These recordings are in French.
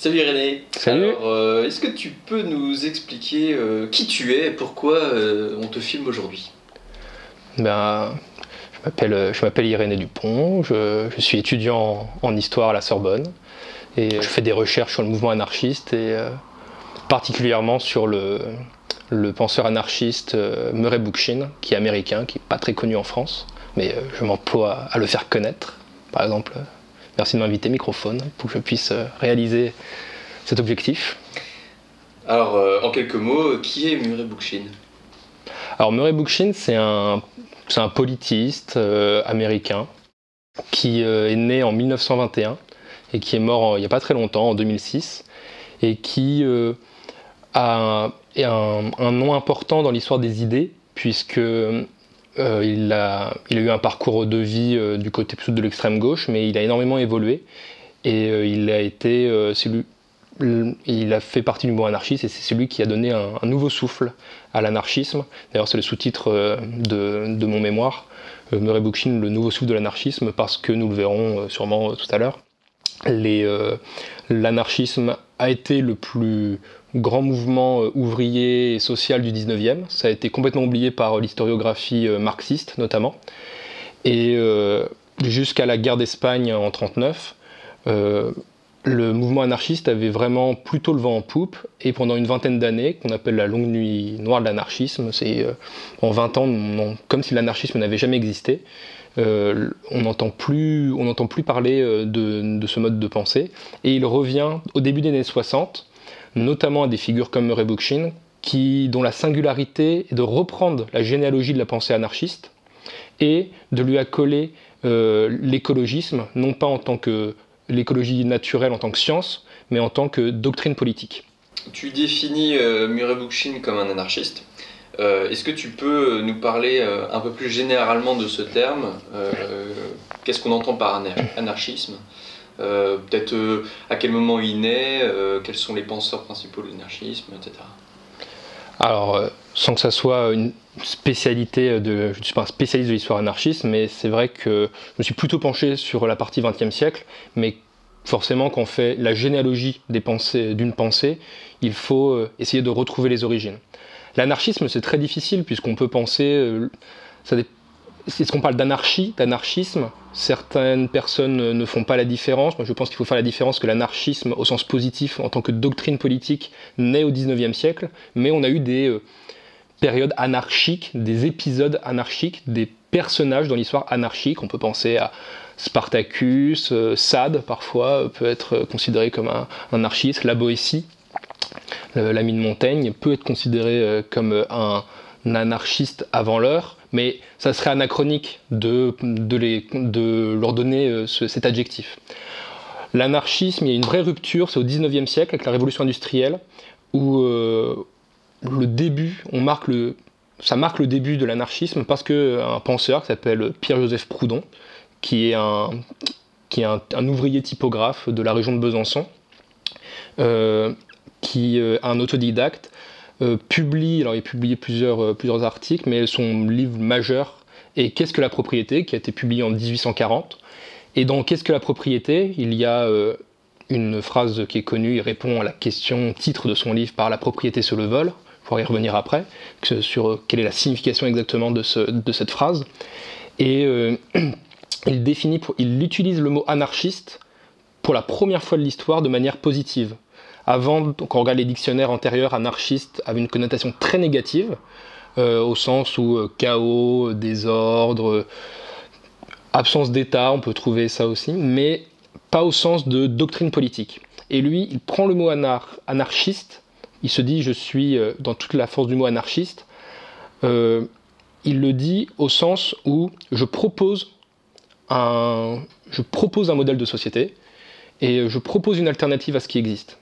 Salut Irénée. Salut. Alors, est-ce que tu peux nous expliquer qui tu es et pourquoi on te filme aujourd'hui? Ben, je m'appelle Irénée Dupont, je suis étudiant en histoire à la Sorbonne et je fais des recherches sur le mouvement anarchiste et particulièrement sur le penseur anarchiste Murray Bookchin, qui est américain, qui n'est pas très connu en France, mais je m'emploie à le faire connaître. Par exemple, merci de m'inviter, microphone, pour que je puisse réaliser cet objectif. Alors, en quelques mots, qui est Murray Bookchin? Alors Murray Bookchin, c'est un politiste américain qui est né en 1921 et qui est mort il n'y a pas très longtemps, en 2006, et qui est un nom important dans l'histoire des idées, puisque il a eu un parcours de vie du côté plutôt de l'extrême gauche, mais il a énormément évolué et il a fait partie du mouvement anarchiste et c'est celui qui a donné un nouveau souffle à l'anarchisme. D'ailleurs, c'est le sous-titre de mon mémoire, Murray Bookchin, le nouveau souffle de l'anarchisme, parce que nous le verrons sûrement tout à l'heure. L'anarchisme a été le plus grand mouvement ouvrier et social du 19e. Ça a été complètement oublié par l'historiographie marxiste notamment. Et jusqu'à la guerre d'Espagne en 1939, le mouvement anarchiste avait vraiment plutôt le vent en poupe, et pendant une vingtaine d'années, qu'on appelle la longue nuit noire de l'anarchisme, c'est en 20 ans, comme si l'anarchisme n'avait jamais existé, on n'entend plus parler de ce mode de pensée, et il revient au début des années 60, notamment à des figures comme Murray Bookchin, dont la singularité est de reprendre la généalogie de la pensée anarchiste, et de lui accoler l'écologisme, non pas en tant que l'écologie naturelle en tant que science, mais en tant que doctrine politique. Tu définis Murray Bookchin comme un anarchiste. Est-ce que tu peux nous parler un peu plus généralement de ce terme? Qu'est-ce qu'on entend par anarchisme? Peut-être à quel moment il naît, quels sont les penseurs principaux de l'anarchisme, etc. Alors, sans que ça soit une spécialité je ne suis pas un spécialiste de l'histoire anarchiste, mais c'est vrai que je me suis plutôt penché sur la partie XXe siècle, mais forcément quand on fait la généalogie d'une pensée, il faut essayer de retrouver les origines. L'anarchisme, c'est très difficile puisqu'on peut penser, est-ce qu'on parle d'anarchisme? Certaines personnes ne font pas la différence. Moi, je pense qu'il faut faire la différence que l'anarchisme, au sens positif, en tant que doctrine politique, naît au XIXe siècle, mais on a eu des périodes anarchiques, des épisodes anarchiques, des personnages dans l'histoire anarchique. On peut penser à Spartacus, Sade, parfois, peut être considéré comme un anarchiste, la Boétie, l'ami de Montaigne, peut être considéré comme un anarchiste avant l'heure, mais ça serait anachronique de leur donner cet adjectif. L'anarchisme, il y a une vraie rupture, c'est au XIXe siècle, avec la révolution industrielle, où ça marque le début de l'anarchisme, parce qu'un penseur qui s'appelle Pierre-Joseph Proudhon, qui est un ouvrier typographe de la région de Besançon, qui est un autodidacte, il publié plusieurs articles, mais son livre majeur est Qu'est-ce que la propriété, qui a été publié en 1840. Et dans Qu'est-ce que la propriété, il y a une phrase qui est connue, il répond à la question titre de son livre par la propriété sur le vol, je pourrais y revenir après, sur quelle est la signification exactement de cette phrase. Et il utilise le mot anarchiste pour la première fois de l'histoire de manière positive. Avant, quand on regarde les dictionnaires antérieurs, anarchiste avait une connotation très négative, au sens où chaos, désordre, absence d'État, on peut trouver ça aussi, mais pas au sens de doctrine politique. Et lui, il prend le mot anarchiste, il se dit je suis dans toute la force du mot anarchiste, il le dit au sens où je propose un modèle de société et je propose une alternative à ce qui existe.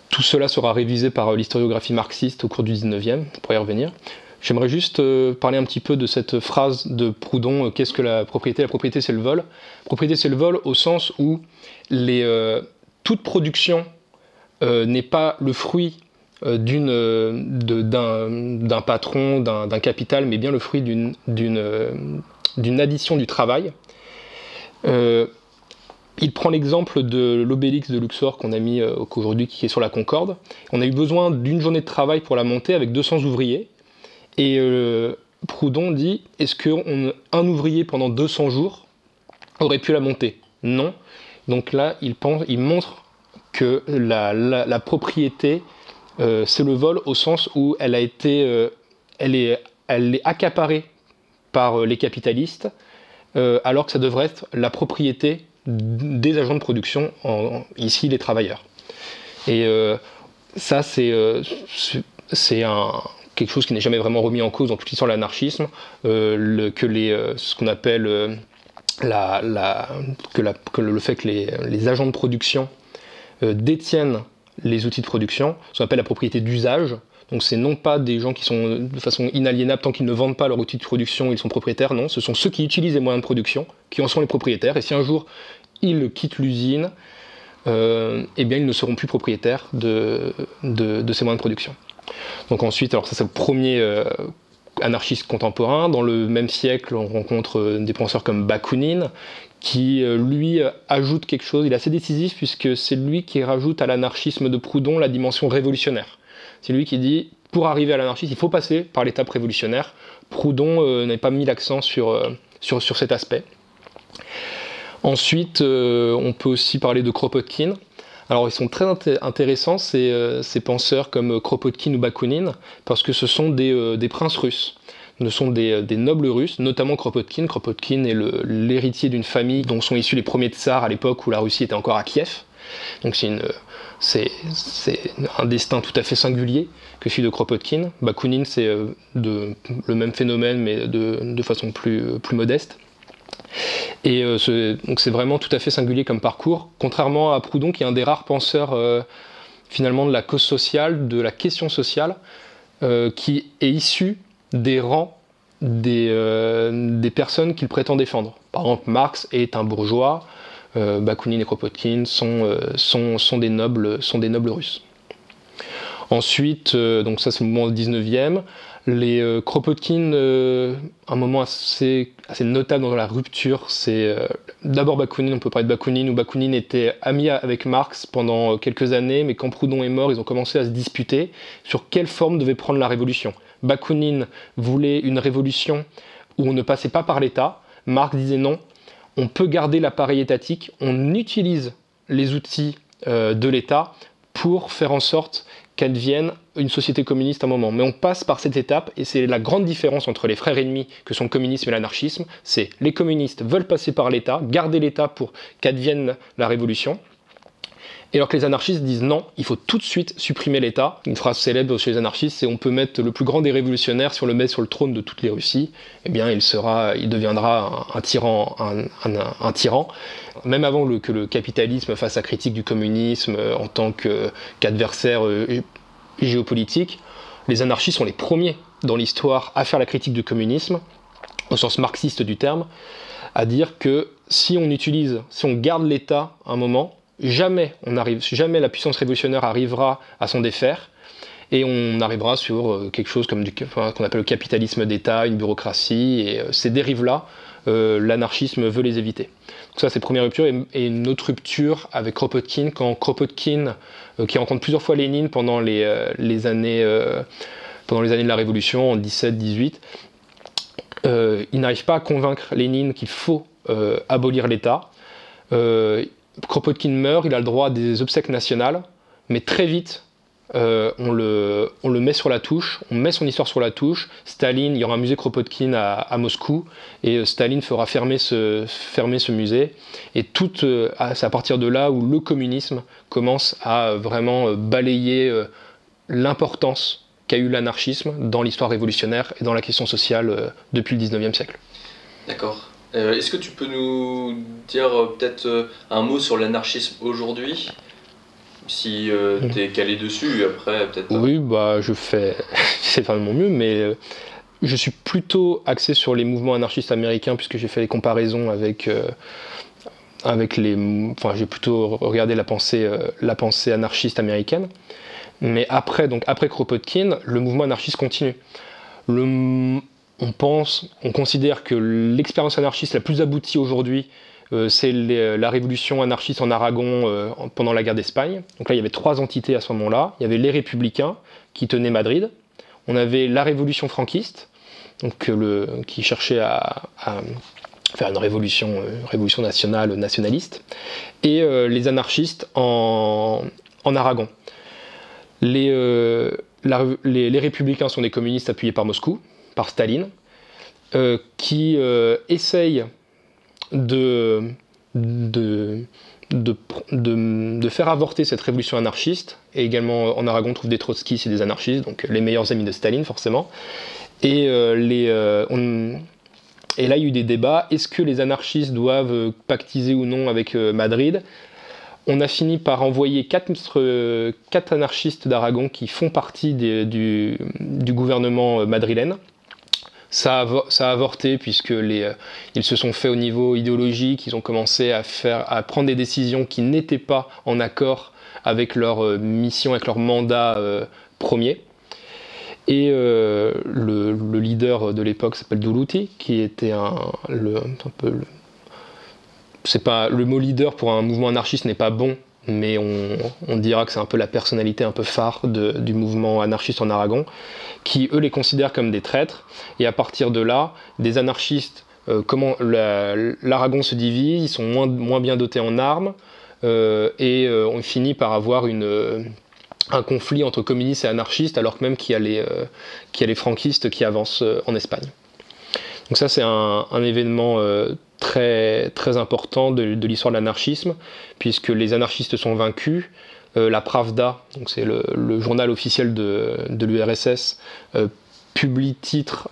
Tout cela sera révisé par l'historiographie marxiste au cours du 19e, on pourrait y revenir. J'aimerais juste parler un petit peu de cette phrase de Proudhon, qu'est-ce que la propriété? La propriété, c'est le vol. La propriété, c'est le vol au sens où toute production n'est pas le fruit d'un patron, d'un capital, mais bien le fruit d'une addition du travail. il prend l'exemple de l'obélix de Luxor qu'on a mis aujourd'hui, qui est sur la Concorde. On a eu besoin d'une journée de travail pour la monter avec 200 ouvriers. Et Proudhon dit, est-ce qu'un ouvrier pendant 200 jours aurait pu la monter? Non. Donc là, il montre que la propriété, c'est le vol au sens où elle est accaparée par les capitalistes, alors que ça devrait être la propriété des agents de production, ici les travailleurs. Et ça, c'est quelque chose qui n'est jamais vraiment remis en cause dans toute l'histoire de l'anarchisme, ce qu'on appelle le fait que les agents de production détiennent les outils de production, ce qu'on appelle la propriété d'usage. Donc c'est non pas des gens qui sont de façon inaliénable tant qu'ils ne vendent pas leur outil de production, ils sont propriétaires, non, ce sont ceux qui utilisent les moyens de production qui en sont les propriétaires, et si un jour ils quittent l'usine, eh bien ils ne seront plus propriétaires de ces moyens de production. Donc ensuite, alors ça c'est le premier anarchiste contemporain. Dans le même siècle, on rencontre des penseurs comme Bakounine, qui lui ajoute quelque chose, il est assez décisif puisque c'est lui qui rajoute à l'anarchisme de Proudhon la dimension révolutionnaire. C'est lui qui dit, pour arriver à l'anarchisme, il faut passer par l'étape révolutionnaire. Proudhon n'avait pas mis l'accent sur cet aspect. Ensuite, on peut aussi parler de Kropotkin. Alors ils sont très intéressants ces penseurs comme Kropotkin ou Bakounine, parce que ce sont des princes russes. Ce sont des nobles russes, notamment Kropotkin. Kropotkin est l'héritier d'une famille dont sont issus les premiers tsars à l'époque où la Russie était encore à Kiev. Donc c'est un destin tout à fait singulier que celui de Kropotkin. Bakounine, c'est le même phénomène, mais de façon plus modeste. Et donc c'est vraiment tout à fait singulier comme parcours, contrairement à Proudhon, qui est un des rares penseurs finalement de la cause sociale, de la question sociale, qui est issu des rangs des personnes qu'il prétend défendre. Par exemple, Marx est un bourgeois, Bakounine et Kropotkin sont des nobles russes. Ensuite, donc ça c'est le moment 19e, les Kropotkin, un moment assez notable dans la rupture, c'est d'abord Bakounine, on peut parler de Bakounine, où Bakounine était ami avec Marx pendant quelques années, mais quand Proudhon est mort, ils ont commencé à se disputer sur quelle forme devait prendre la révolution. Bakounine voulait une révolution où on ne passait pas par l'État, Marx disait non, on peut garder l'appareil étatique, on utilise les outils de l'État pour faire en sorte qu'advienne une société communiste à un moment. Mais on passe par cette étape, et c'est la grande différence entre les frères ennemis que sont le communisme et l'anarchisme, c'est les communistes veulent passer par l'État, garder l'État pour qu'advienne la révolution, et alors que les anarchistes disent non, il faut tout de suite supprimer l'État. Une phrase célèbre chez les anarchistes, c'est on peut mettre le plus grand des révolutionnaires, si on le met sur le trône de toutes les Russies, eh bien il deviendra un tyran, un tyran. Même avant que le capitalisme fasse sa critique du communisme en tant qu'adversaire géopolitique, les anarchistes sont les premiers dans l'histoire à faire la critique du communisme, au sens marxiste du terme, à dire que si on garde l'État un moment, jamais la puissance révolutionnaire arrivera à s'en défaire, et on arrivera sur quelque chose comme qu'on appelle le capitalisme d'État, une bureaucratie, et ces dérives-là, l'anarchisme veut les éviter. Donc ça c'est la première rupture, et une autre rupture avec Kropotkin, quand Kropotkin, qui rencontre plusieurs fois Lénine pendant les années de la Révolution, en 17-18, il n'arrive pas à convaincre Lénine qu'il faut abolir l'État. Kropotkin meurt, il a le droit à des obsèques nationales, mais très vite, on le met sur la touche, on met son histoire sur la touche. Staline, il y aura un musée Kropotkin à Moscou, et Staline fera fermer ce musée. Et c'est à partir de là où le communisme commence à vraiment balayer l'importance qu'a eu l'anarchisme dans l'histoire révolutionnaire et dans la question sociale depuis le 19e siècle. D'accord. Est-ce que tu peux nous dire peut-être un mot sur l'anarchisme aujourd'hui, si tu es calé dessus, après peut-être pas. Oui, j'essaie de faire de mon mieux, mais je suis plutôt axé sur les mouvements anarchistes américains, puisque j'ai fait les comparaisons avec j'ai plutôt regardé la pensée anarchiste américaine. Mais après Kropotkin, le mouvement anarchiste continue. On considère que l'expérience anarchiste la plus aboutie aujourd'hui c'est la révolution anarchiste en Aragon pendant la guerre d'Espagne. Donc là, il y avait 3 entités à ce moment-là. Il y avait les Républicains qui tenaient Madrid. On avait la révolution franquiste, donc qui cherchait à faire une révolution nationale, nationaliste, et les anarchistes en Aragon. Les républicains sont des communistes appuyés par Moscou, par Staline, qui essayent de faire avorter cette révolution anarchiste, et également en Aragon on trouve des trotskistes et des anarchistes, donc les meilleurs amis de Staline forcément. Et là il y a eu des débats, est-ce que les anarchistes doivent pactiser ou non avec Madrid? On a fini par envoyer 4 anarchistes d'Aragon qui font partie du gouvernement madrilène. Ça a avorté puisque ils se sont fait au niveau idéologique, ils ont commencé à prendre des décisions qui n'étaient pas en accord avec leur mission, avec leur mandat premier. Et le leader de l'époque s'appelle Durruti, qui était le mot leader pour un mouvement anarchiste n'est pas bon, mais on dira que c'est un peu la personnalité un peu phare du mouvement anarchiste en Aragon, qui eux les considèrent comme des traîtres. Et à partir de là, des anarchistes, l'Aragon se divise, ils sont moins bien dotés en armes, et on finit par avoir un conflit entre communistes et anarchistes, alors que même qu'il y a les franquistes qui avancent en Espagne. Donc ça c'est un événement très, très important de l'histoire de l'anarchisme, puisque les anarchistes sont vaincus. La Pravda, donc c'est le journal officiel de l'URSS, publie titre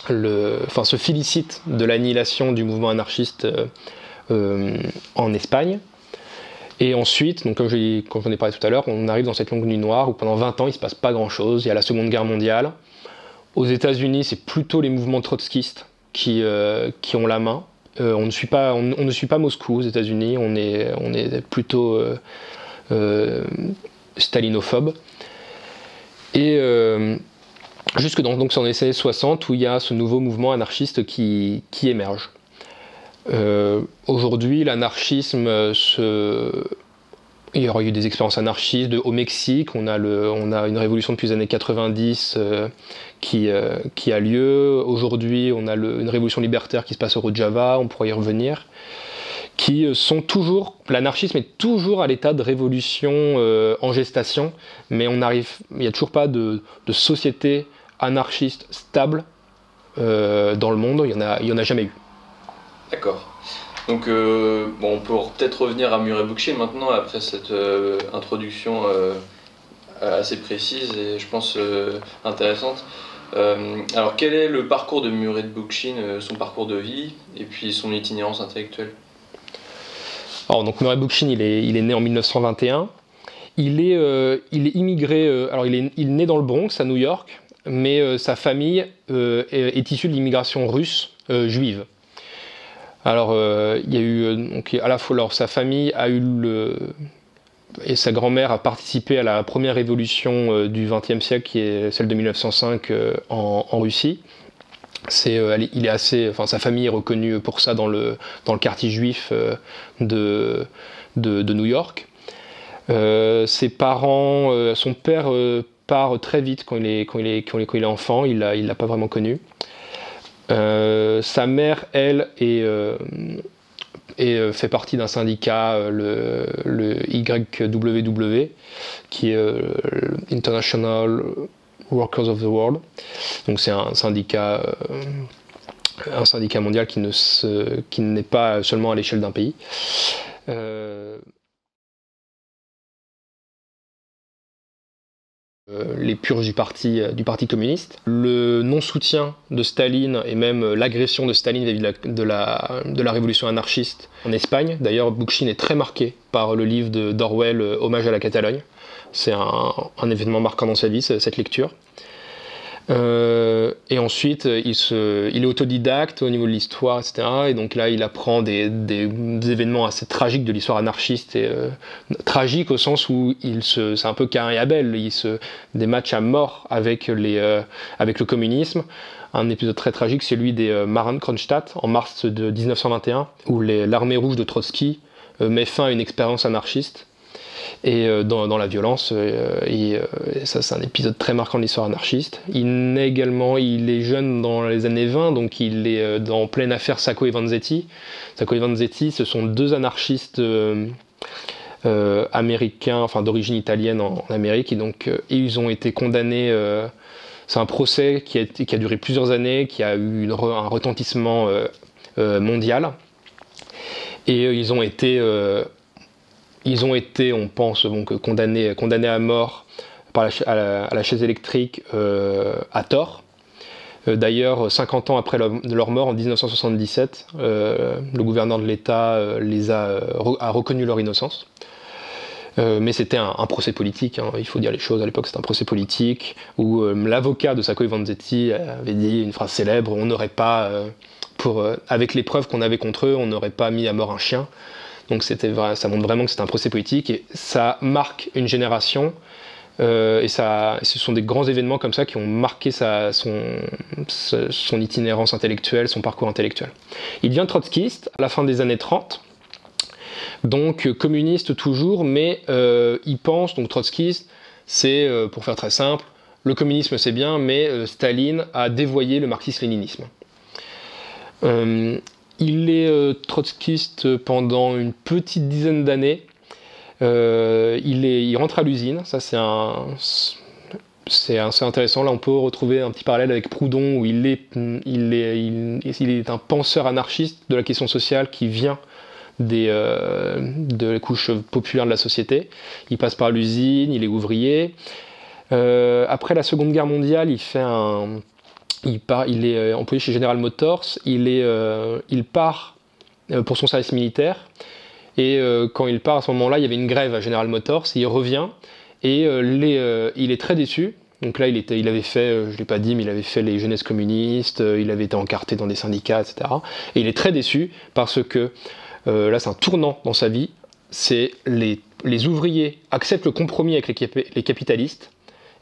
se félicite de l'annihilation du mouvement anarchiste en Espagne. Et ensuite, donc comme j'en ai parlé tout à l'heure, on arrive dans cette longue nuit noire où pendant 20 ans il ne se passe pas grand chose. Il y a la Seconde Guerre mondiale. Aux États-Unis, c'est plutôt les mouvements trotskistes qui ont la main. On ne suit pas Moscou aux États-Unis, on est plutôt stalinophobe. Et jusque dans les années 60 où il y a ce nouveau mouvement anarchiste qui émerge. Aujourd'hui, l'anarchisme, il y aura eu des expériences anarchistes au Mexique, on a une révolution depuis les années 90 qui a lieu. Aujourd'hui, on a une révolution libertaire qui se passe au Rojava, on pourra y revenir, qui sont toujours, l'anarchisme est toujours à l'état de révolution en gestation, mais il n'y a toujours pas de société anarchiste stable dans le monde, il y en a jamais eu. D'accord. Donc on peut peut-être revenir à Murray Bookchin maintenant, après cette introduction assez précise et je pense intéressante. Alors quel est le parcours de Murray Bookchin, son parcours de vie et puis son itinérance intellectuelle? Alors donc Murray Bookchin il est né en 1921. Il est immigré, alors il est né dans le Bronx à New York, mais sa famille est issue de l'immigration russe juive. Alors, il y a eu, donc, à la fois, sa famille a eu et sa grand-mère a participé à la première révolution du XXe siècle, qui est celle de 1905 en Russie. Sa famille est reconnue pour ça dans le quartier juif de New York. Ses parents, son père part très vite quand il est enfant, il l'a pas vraiment connu. Sa mère, elle, fait partie d'un syndicat, le YWW, qui est International Workers of the World. Donc c'est un syndicat mondial qui n'est pas seulement à l'échelle d'un pays. Les purges du parti communiste, le non-soutien de Staline et même l'agression de Staline vis-à-vis de la révolution anarchiste en Espagne. D'ailleurs, Bookchin est très marqué par le livre d'Orwell, Hommage à la Catalogne. C'est un événement marquant dans sa vie, cette lecture. Et ensuite, il est autodidacte au niveau de l'histoire, etc. Et donc là, il apprend des événements assez tragiques de l'histoire anarchiste. Et, tragique au sens où c'est un peu Caïn et Abel. Des matchs à mort avec le communisme. Un épisode très tragique, c'est celui des Marienkrönstadt, en mars de 1921, où l'armée rouge de Trotsky met fin à une expérience anarchiste. Et dans la violence, et ça c'est un épisode très marquant de l'histoire anarchiste. Il est jeune dans les années 20, donc il est en pleine affaire Sacco et Vanzetti. Sacco et Vanzetti, ce sont deux anarchistes américains, enfin d'origine italienne en Amérique, et donc ils ont été condamnés. C'est un procès qui a duré plusieurs années, qui a eu un retentissement mondial, et ils ont été, on pense, donc, condamnés à mort à la chaise électrique à tort. D'ailleurs, 50 ans après leur mort, en 1977, le gouverneur de l'État a reconnu leur innocence. Mais c'était un procès politique, hein, il faut dire les choses, à l'époque c'était un procès politique, où l'avocat de Sacco et Vanzetti avait dit une phrase célèbre, on n'aurait pas, avec les preuves qu'on avait contre eux, on n'aurait pas mis à mort un chien. Donc ça montre vraiment que c'est un procès politique, et ça marque une génération, et ce sont des grands événements comme ça qui ont marqué son itinérance intellectuelle, son parcours intellectuel. Il devient trotskiste à la fin des années 30, donc communiste toujours, mais il pense, donc trotskiste, c'est, pour faire très simple, le communisme c'est bien, mais Staline a dévoyé le marxisme-léninisme. Il est trotskiste pendant une petite dizaine d'années. Il rentre à l'usine, ça c'est assez intéressant. Là, on peut retrouver un petit parallèle avec Proudhon, où il est un penseur anarchiste de la question sociale qui vient de la couche populaire de la société. Il passe par l'usine, il est ouvrier. Après la Seconde Guerre mondiale, il est employé chez General Motors. Il part pour son service militaire. Et quand il part à ce moment-là, il y avait une grève à General Motors. Il revient et il est très déçu. Donc là, il avait fait, je ne l'ai pas dit, mais il avait fait les jeunesses communistes, il avait été encarté dans des syndicats, etc. Et il est très déçu parce que là, c'est un tournant dans sa vie. C'est les ouvriers acceptent le compromis avec les capitalistes.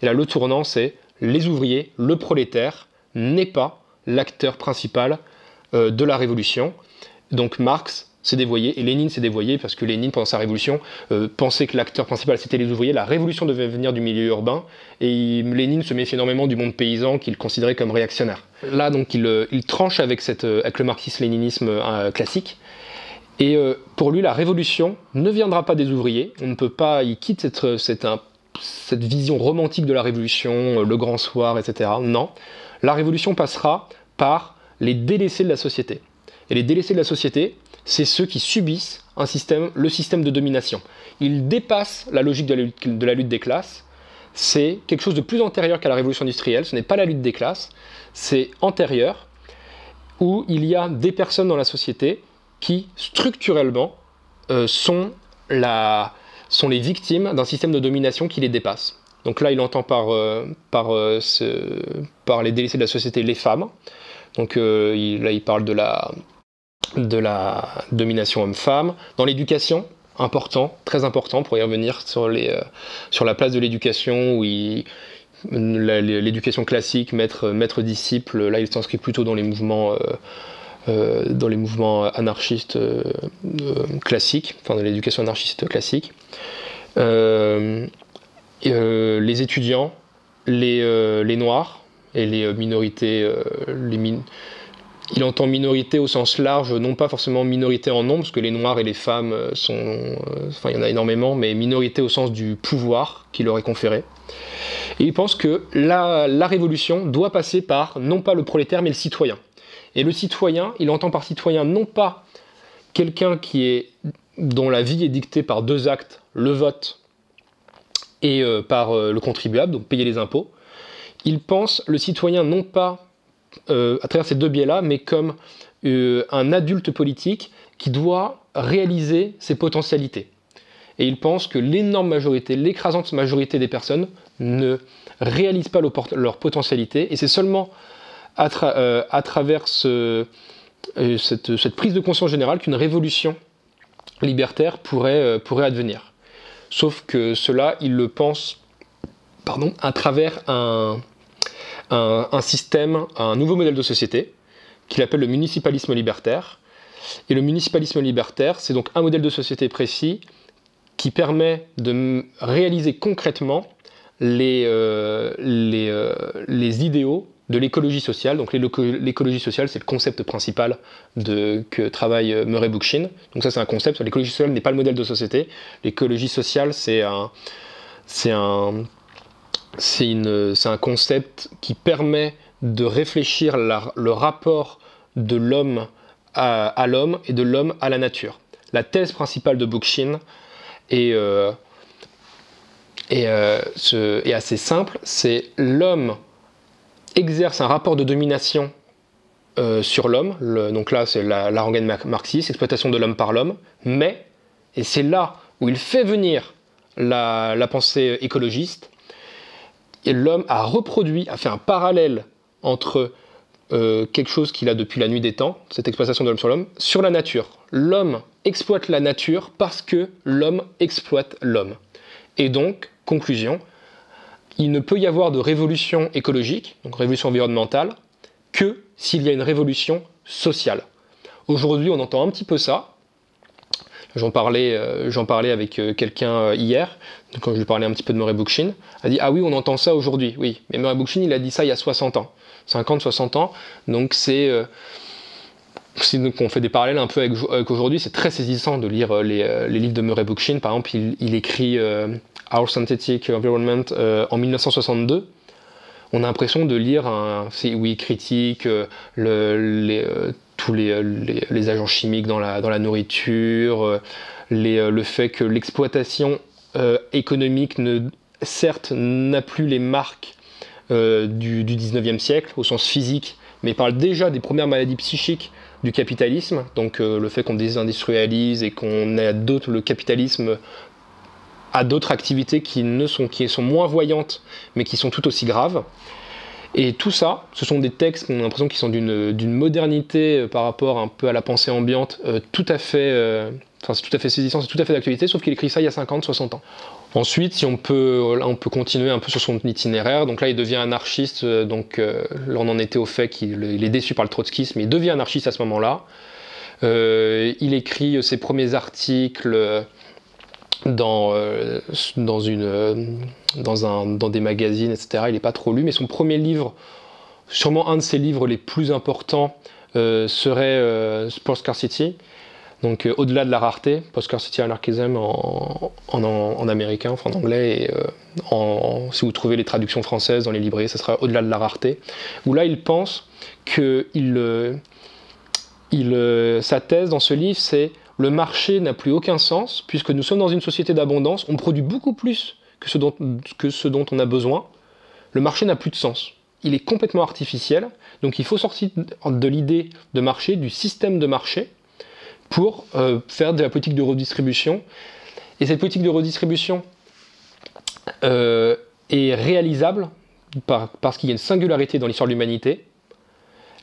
Et là, le tournant, c'est les ouvriers, le prolétaire, n'est pas l'acteur principal de la révolution. Donc Marx s'est dévoyé et Lénine s'est dévoyé parce que Lénine, pendant sa révolution, pensait que l'acteur principal c'était les ouvriers. La révolution devait venir du milieu urbain et Lénine se méfiait énormément du monde paysan qu'il considérait comme réactionnaire. Là, donc, il tranche avec le marxisme-léninisme classique. Et pour lui, la révolution ne viendra pas des ouvriers. On ne peut pas. Il quitte cette vision romantique de la révolution, le grand soir, etc. Non. La révolution passera par les délaissés de la société. Et les délaissés de la société, c'est ceux qui subissent le système de domination. Ils dépassent la logique de la lutte des classes. C'est quelque chose de plus antérieur qu'à la révolution industrielle. Ce n'est pas la lutte des classes, c'est antérieur, où il y a des personnes dans la société qui, structurellement, sont les victimes d'un système de domination qui les dépasse. Donc là, il entend par les délaissés de la société les femmes. Donc il parle de la domination homme-femme. Dans l'éducation, très important, pour y revenir sur la place de l'éducation, où l'éducation classique, maître-disciple, là il s'inscrit plutôt dans les mouvements anarchistes classiques, enfin dans l'éducation anarchiste classique. Les étudiants, les noirs et les minorités, il entend minorité au sens large, non pas forcément minorité en nombre, parce que les noirs et les femmes il y en a énormément, mais minorité au sens du pouvoir qui leur est conféré. Et il pense que la révolution doit passer par, non pas le prolétaire, mais le citoyen. Et le citoyen, il entend par citoyen non pas quelqu'un dont la vie est dictée par deux actes, le vote et par le contribuable, donc payer les impôts. Il pense le citoyen non pas à travers ces deux biais-là, mais comme un adulte politique qui doit réaliser ses potentialités. et il pense que l'énorme majorité, l'écrasante majorité des personnes ne réalisent pas leur potentialité, et c'est seulement à travers cette prise de conscience générale qu'une révolution libertaire pourrait advenir. Sauf que cela, il le pense à travers un système, un nouveau modèle de société qu'il appelle le municipalisme libertaire. Et le municipalisme libertaire, c'est donc un modèle de société précis qui permet de réaliser concrètement les idéaux de l'écologie sociale. Donc l'écologie sociale, c'est le concept principal que travaille Murray Bookchin. Donc ça, c'est un concept. L'écologie sociale n'est pas le modèle de société. L'écologie sociale, c'est un concept qui permet de réfléchir le rapport de l'homme à l'homme et de l'homme à la nature. La thèse principale de Bookchin est assez simple, c'est l'homme exerce un rapport de domination sur l'homme, donc là c'est la rengaine marxiste, exploitation de l'homme par l'homme, mais, et c'est là où il fait venir la pensée écologiste, et l'homme a fait un parallèle entre quelque chose qu'il a depuis la nuit des temps, cette exploitation de l'homme sur l'homme, sur la nature. L'homme exploite la nature parce que l'homme exploite l'homme. Et donc, conclusion, il ne peut y avoir de révolution écologique, donc révolution environnementale, que s'il y a une révolution sociale. Aujourd'hui, on entend un petit peu ça. J'en parlais avec quelqu'un hier, quand je lui parlais un petit peu de Murray Bookchin. Elle a dit « Ah oui, on entend ça aujourd'hui. » Oui, mais Murray Bookchin, il a dit ça il y a 60 ans. 50, 60 ans. Donc donc on fait des parallèles un peu avec aujourd'hui. C'est très saisissant de lire les livres de Murray Bookchin. Par exemple, il écrit Our Synthetic Environment en 1962. On a l'impression de lire où il critique tous les agents chimiques dans la nourriture, le fait que l'exploitation économique certes n'a plus les marques du 19e siècle au sens physique, mais parle déjà des premières maladies psychiques du capitalisme, donc le fait qu'on désindustrialise et qu'on ait le capitalisme à d'autres activités qui sont moins voyantes, mais qui sont tout aussi graves. Et tout ça, ce sont des textes qu'on a l'impression qu'ils sont d'une modernité par rapport un peu à la pensée ambiante, c'est tout à fait saisissant, c'est tout à fait d'actualité, sauf qu'il écrit ça il y a 50, 60 ans. Ensuite, si on peut continuer un peu sur son itinéraire, donc là il devient anarchiste, là on en était au fait qu'il est déçu par le trotskisme, il devient anarchiste à ce moment-là. Il écrit ses premiers articles dans des magazines, etc. Il n'est pas trop lu, mais son premier livre, sûrement un de ses livres les plus importants, serait Post-Scarcity, donc au-delà de la rareté, Post-Scarcity Anarchism en américain, enfin en anglais, et si vous trouvez les traductions françaises dans les librairies, ça sera au-delà de la rareté, où là il pense que sa thèse dans ce livre, c'est le marché n'a plus aucun sens, puisque nous sommes dans une société d'abondance, on produit beaucoup plus que ce dont on a besoin, le marché n'a plus de sens. Il est complètement artificiel, donc il faut sortir de l'idée de marché, du système de marché, pour faire de la politique de redistribution. Et cette politique de redistribution est réalisable parce qu'il y a une singularité dans l'histoire de l'humanité.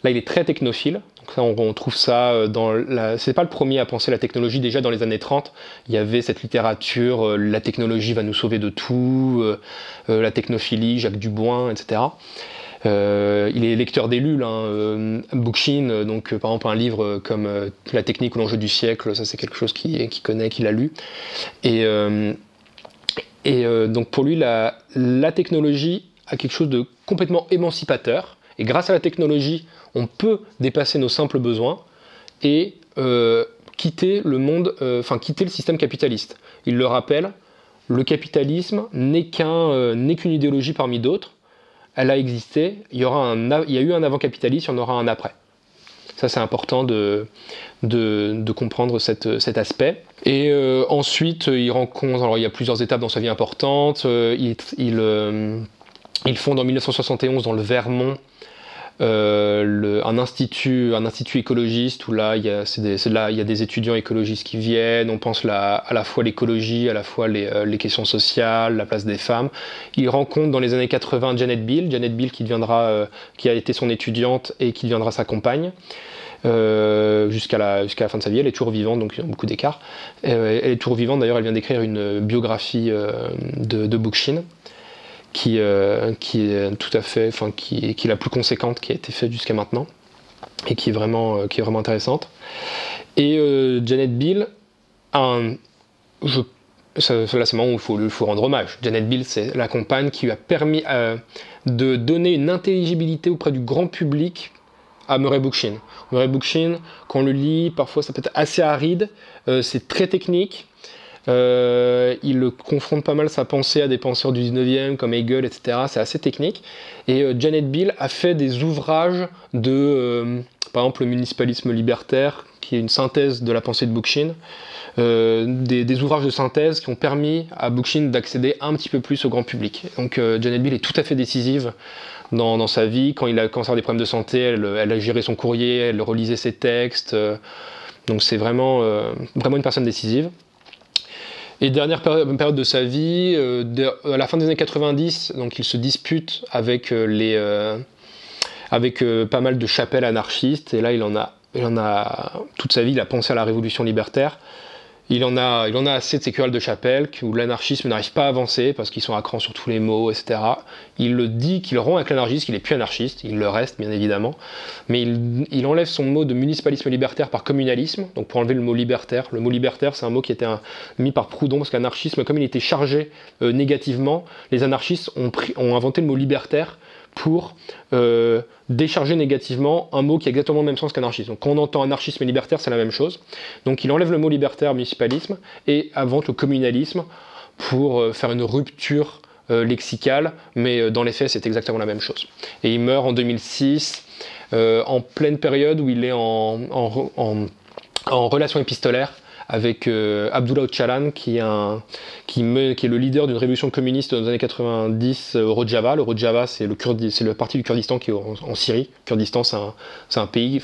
Là, il est très technophile. Donc ça, on trouve ça c'est pas le premier à penser la technologie. Déjà dans les années 30, il y avait cette littérature, la technologie va nous sauver de tout, la technophilie, Jacques Dubois, etc. Il est lecteur des Lull, Bookchin, donc par exemple un livre comme La technique ou l'enjeu du siècle, ça c'est quelque chose qu'il connaît, qu'il a lu. Et donc pour lui, la technologie a quelque chose de complètement émancipateur. Et grâce à la technologie, on peut dépasser nos simples besoins et quitter quitter le système capitaliste. Il le rappelle, le capitalisme n'est qu'une idéologie parmi d'autres. Elle a existé, il y a eu un avant capitaliste, il y en aura un après. Ça c'est important de comprendre cet aspect. Et ensuite, il rencontre, alors il y a plusieurs étapes dans sa vie importantes. Il fonde en 1971 dans le Vermont un institut écologiste où là il y a des étudiants écologistes qui viennent, on pense à la fois l'écologie, à la fois les questions sociales, la place des femmes. Il rencontre dans les années 80 Janet Bill qui a été son étudiante et qui deviendra sa compagne. Jusqu'à la fin de sa vie, elle est toujours vivante, donc il y a beaucoup d'écart. Elle est toujours vivante, d'ailleurs elle vient d'écrire une biographie de Bookchin qui est tout à fait, qui est la plus conséquente qui a été faite jusqu'à maintenant et qui est vraiment intéressante. Et Janet Bill là c'est le moment où il faut rendre hommage. Janet Bill, c'est la compagne qui lui a permis de donner une intelligibilité auprès du grand public à Murray Bookchin. Murray Bookchin, quand on le lit, parfois ça peut être assez aride, c'est très technique. Il confronte pas mal sa pensée à des penseurs du 19e comme Hegel, etc. C'est assez technique. Et Janet Bill a fait des ouvrages par exemple, le municipalisme libertaire, qui est une synthèse de la pensée de Bookchin. Des ouvrages de synthèse qui ont permis à Bookchin d'accéder un petit peu plus au grand public. Donc Janet Bill est tout à fait décisive dans sa vie. Quand il a commencé à avoir des problèmes de santé, elle a géré son courrier, elle relisait ses textes. Donc c'est vraiment une personne décisive. Et dernière période de sa vie, à la fin des années 90, donc il se dispute avec pas mal de chapelles anarchistes, et là il en a toute sa vie, il a pensé à la révolution libertaire. Il en a assez de ces querelles de chapelle où l'anarchisme n'arrive pas à avancer parce qu'ils sont à cran sur tous les mots, etc. Il le dit qu'il rompt avec l'anarchisme, qu'il n'est plus anarchiste, il le reste bien évidemment, mais il enlève son mot de municipalisme libertaire par communalisme, donc pour enlever le mot libertaire. Le mot libertaire, c'est un mot qui était mis par Proudhon parce que l'anarchisme, comme il était chargé négativement, les anarchistes ont inventé le mot libertaire pour décharger négativement un mot qui a exactement le même sens qu'anarchisme. Donc quand on entend anarchisme et libertaire, c'est la même chose. Donc il enlève le mot libertaire, municipalisme, et invente le communalisme pour faire une rupture lexicale, mais dans les faits, c'est exactement la même chose. Et il meurt en 2006, en pleine période où il est en relation épistolaire avec Abdullah Öcalan, qui est le leader d'une révolution communiste dans les années 90 au Rojava. Le Rojava, c'est le parti du Kurdistan qui est en Syrie. Le Kurdistan, c'est un pays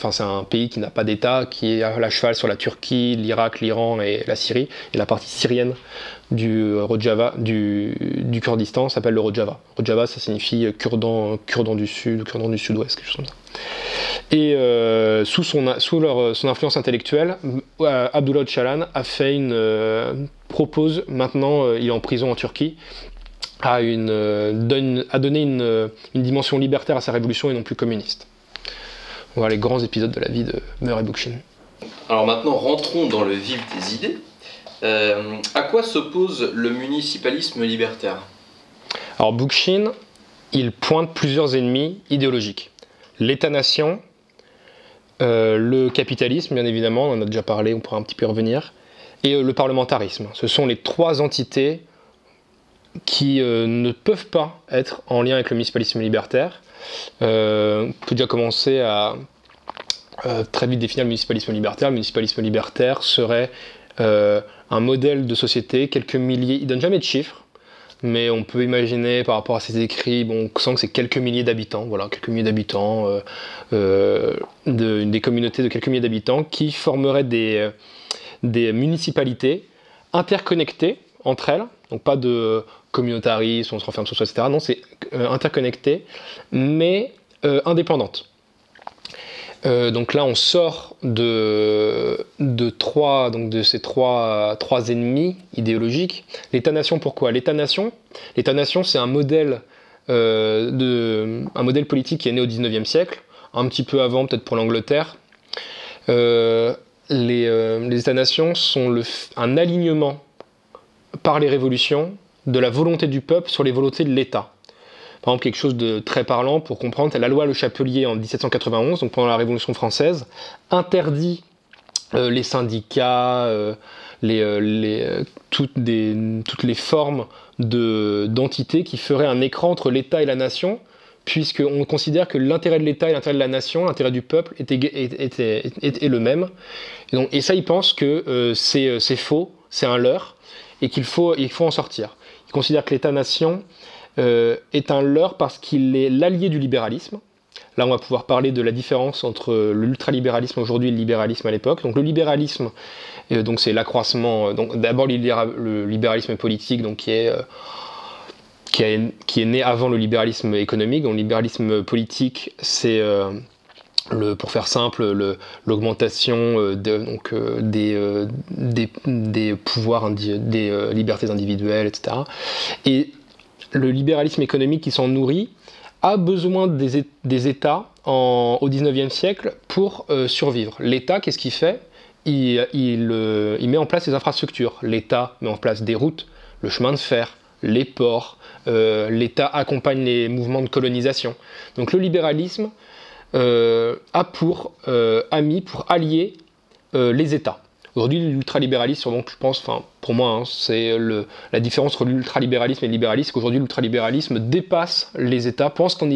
qui n'a pas d'État, qui est à la cheval sur la Turquie, l'Irak, l'Iran et la Syrie. Et la partie syrienne du Rojava, du Kurdistan, s'appelle le Rojava. Rojava, ça signifie Kurdan du Sud ou Kurdan du Sud-Ouest, quelque chose comme ça. Et sous son influence intellectuelle, Abdullah Öcalan propose, maintenant il est en prison en Turquie, à donner une dimension libertaire à sa révolution et non plus communiste. Voilà les grands épisodes de la vie de Murray Bookchin. Alors maintenant, rentrons dans le vif des idées. À quoi s'oppose le municipalisme libertaire ? Alors Bookchin, il pointe plusieurs ennemis idéologiques. L'État-nation, le capitalisme, bien évidemment, on en a déjà parlé, on pourra un petit peu y revenir, et le parlementarisme. Ce sont les trois entités qui ne peuvent pas être en lien avec le municipalisme libertaire. On peut déjà commencer à très vite définir le municipalisme libertaire. Le municipalisme libertaire serait un modèle de société, quelques milliers, il ne donne jamais de chiffres, mais on peut imaginer par rapport à ses écrits, on sent que c'est quelques milliers d'habitants, voilà, quelques milliers d'habitants, des communautés de quelques milliers d'habitants qui formeraient des municipalités interconnectées entre elles, donc pas de communautarisme, on se renferme sur soi, etc. Non, c'est interconnecté, mais indépendantes. Donc là, on sort de ces trois ennemis idéologiques. L'État-nation, pourquoi ? L'État-nation, c'est un modèle politique qui est né au XIXe siècle, un petit peu avant, peut-être pour l'Angleterre. Les États-nations sont un alignement par les révolutions de la volonté du peuple sur les volontés de l'État. Par exemple, quelque chose de très parlant pour comprendre, c'est la loi Le Chapelier en 1791, donc pendant la Révolution française, interdit les syndicats, toutes les formes d'entités qui feraient un écran entre l'État et la nation, puisqu'on considère que l'intérêt de l'État et l'intérêt de la nation, l'intérêt du peuple est le même. Et ça, ils pensent que c'est faux, c'est un leurre, et qu'il faut en sortir. Ils considèrent que l'État-nation est un leurre parce qu'il est l'allié du libéralisme. Là, on va pouvoir parler de la différence entre l'ultralibéralisme aujourd'hui et le libéralisme à l'époque. Donc le libéralisme, donc c'est l'accroissement. Donc d'abord le libéralisme politique, donc qui est né avant le libéralisme économique. Donc le libéralisme politique, c'est pour faire simple, l'augmentation des pouvoirs, des libertés individuelles, etc. Et le libéralisme économique qui s'en nourrit a besoin des États au XIXe siècle pour survivre. L'État, qu'est-ce qu'il fait ? Il met en place des infrastructures. L'État met en place des routes, le chemin de fer, les ports. L'État accompagne les mouvements de colonisation. Donc le libéralisme a pour allier les États. Aujourd'hui, l'ultralibéralisme, donc, je pense, pour moi, c'est la différence entre l'ultralibéralisme et le libéralisme, qu'aujourd'hui, l'ultralibéralisme dépasse les États, pense qu'on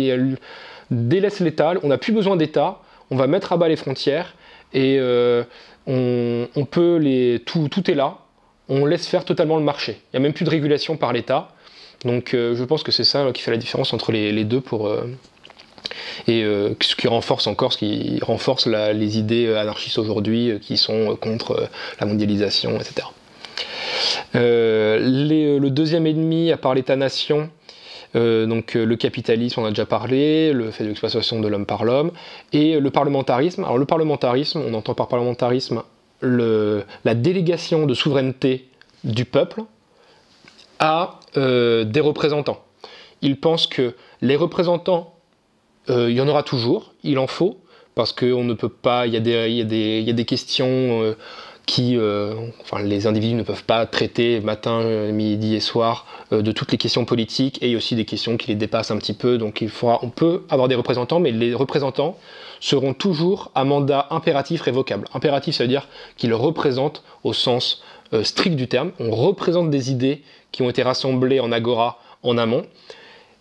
délaisse l'État, on n'a plus besoin d'État, on va mettre à bas les frontières, et on peut tout est là, on laisse faire totalement le marché. Il n'y a même plus de régulation par l'État. Donc je pense que c'est ça qui fait la différence entre les deux ce qui renforce les idées anarchistes aujourd'hui qui sont contre la mondialisation, etc. Le deuxième ennemi, à part l'État-nation, donc le capitalisme, on a déjà parlé, le fait de l'exploitation de l'homme par l'homme, et le parlementarisme. Alors le parlementarisme, on entend par parlementarisme la délégation de souveraineté du peuple à des représentants. Ils pensent que les représentants, il y en aura toujours, il en faut, parce qu'on ne peut pas, il y a des questions les individus ne peuvent pas traiter matin, midi et soir de toutes les questions politiques, et il y a aussi des questions qui les dépassent un petit peu, donc on peut avoir des représentants, mais les représentants seront toujours à mandat impératif révocable. Impératif, ça veut dire qu'ils représentent au sens strict du terme, on représente des idées qui ont été rassemblées en agora en amont,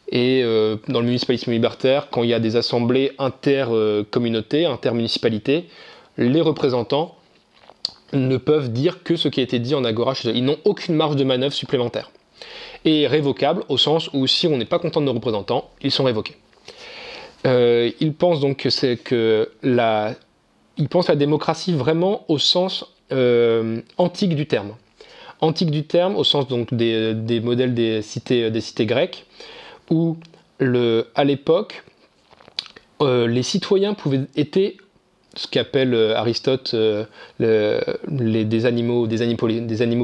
et dans le municipalisme libertaire, quand il y a des assemblées intercommunautés, intermunicipalités, les représentants ne peuvent dire que ce qui a été dit en agora chez eux. Ils n'ont aucune marge de manœuvre supplémentaire. Et révocable au sens où si on n'est pas content de nos représentants, ils sont révoqués. Ils pensent donc ils pensent la démocratie vraiment au sens antique du terme. Antique du terme au sens donc des modèles des cités grecques, où à l'époque, les citoyens étaient ce qu'appelle Aristote des animaux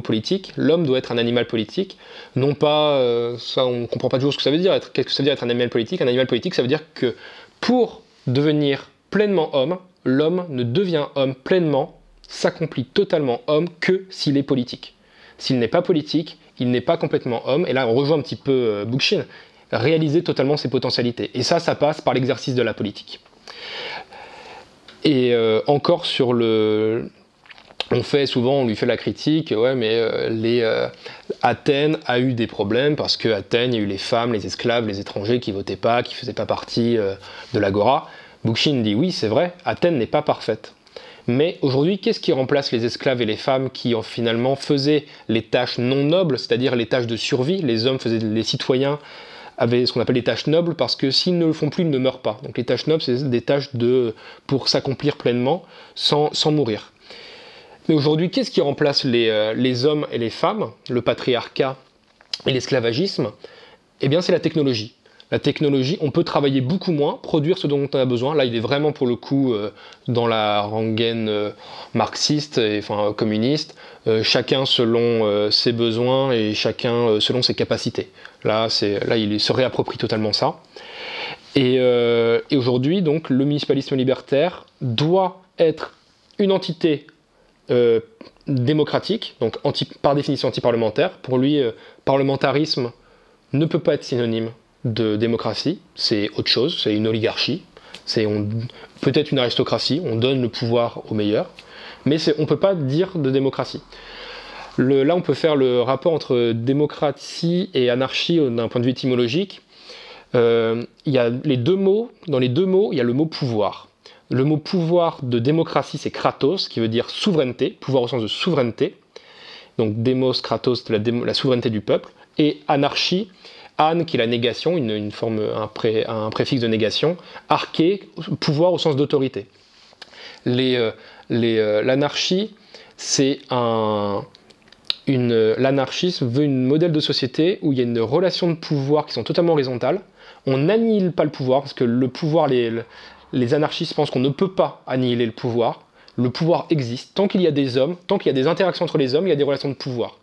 politiques. L'homme doit être un animal politique. Non pas, ça on ne comprend pas toujours ce que ça veut dire. Qu'est-ce que ça veut dire être un animal politique ? Un animal politique, ça veut dire que pour devenir pleinement homme, l'homme ne devient homme pleinement, s'accomplit totalement homme que s'il est politique. S'il n'est pas politique, il n'est pas complètement homme. Et là, on rejoint un petit peu Bookchin, réaliser totalement ses potentialités. Et ça passe par l'exercice de la politique. Et encore on lui fait la critique, ouais, mais Athènes a eu des problèmes parce que Athènes, il y a eu les femmes, les esclaves, les étrangers qui votaient pas, qui faisaient pas partie de l'agora. Bookchin dit oui, c'est vrai, Athènes n'est pas parfaite. Mais aujourd'hui, qu'est-ce qui remplace les esclaves et les femmes qui finalement faisaient les tâches non nobles, c'est-à-dire les tâches de survie ? Les citoyens avaient ce qu'on appelle les tâches nobles, parce que s'ils ne le font plus, ils ne meurent pas. Donc les tâches nobles, c'est des tâches pour s'accomplir pleinement, sans mourir. Mais aujourd'hui, qu'est-ce qui remplace les hommes et les femmes, le patriarcat et l'esclavagisme ? Eh bien, c'est la technologie. La technologie, on peut travailler beaucoup moins, produire ce dont on a besoin. Là, il est vraiment, pour le coup, dans la rengaine marxiste, communiste, chacun selon ses besoins et chacun selon ses capacités. Là, il se réapproprie totalement ça. Et aujourd'hui, donc, le municipalisme libertaire doit être une entité démocratique, donc par définition anti-parlementaire. Pour lui, parlementarisme ne peut pas être synonyme de démocratie, c'est autre chose, c'est une oligarchie, peut-être une aristocratie, on donne le pouvoir aux meilleurs, mais on ne peut pas dire de démocratie. Là, on peut faire le rapport entre démocratie et anarchie d'un point de vue étymologique. Il y a dans les deux mots, il y a le mot pouvoir. Le mot pouvoir de démocratie, c'est kratos, qui veut dire souveraineté, pouvoir au sens de souveraineté. Donc démos, kratos, la souveraineté du peuple. Et anarchie An, qui est la négation, une forme, un préfixe de négation. Arché, pouvoir au sens d'autorité. L'anarchie, c'est l'anarchisme veut un modèle de société où il y a une relation de pouvoir qui sont totalement horizontales. On n'annihile pas le pouvoir, parce que le pouvoir, les anarchistes pensent qu'on ne peut pas annihiler le pouvoir. Le pouvoir existe. Tant qu'il y a des hommes, tant qu'il y a des interactions entre les hommes, il y a des relations de pouvoir.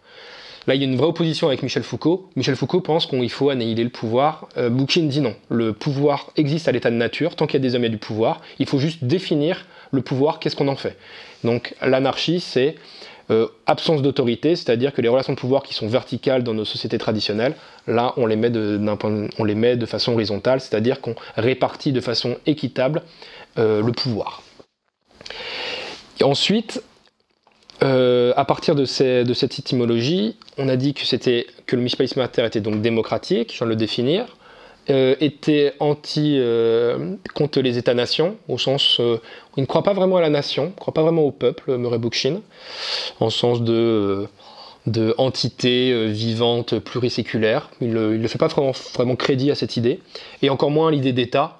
Là, il y a une vraie opposition avec Michel Foucault. Michel Foucault pense qu'il faut annihiler le pouvoir. Bookchin dit non. Le pouvoir existe à l'état de nature. Tant qu'il y a des hommes, il y a du pouvoir. Il faut juste définir le pouvoir, qu'est-ce qu'on en fait. Donc l'anarchie, c'est absence d'autorité, c'est-à-dire que les relations de pouvoir qui sont verticales dans nos sociétés traditionnelles, là, on les met de façon horizontale, c'est-à-dire qu'on répartit de façon équitable le pouvoir. Et ensuite, à partir de cette étymologie, on a dit que le municipalisme libertaire était donc démocratique, je viens de le définir, était contre les États-nations, au sens il ne croit pas vraiment à la nation, il ne croit pas vraiment au peuple, Murray Bookchin, en sens de entité vivante pluriséculaire. Il ne fait pas vraiment crédit à cette idée, et encore moins à l'idée d'État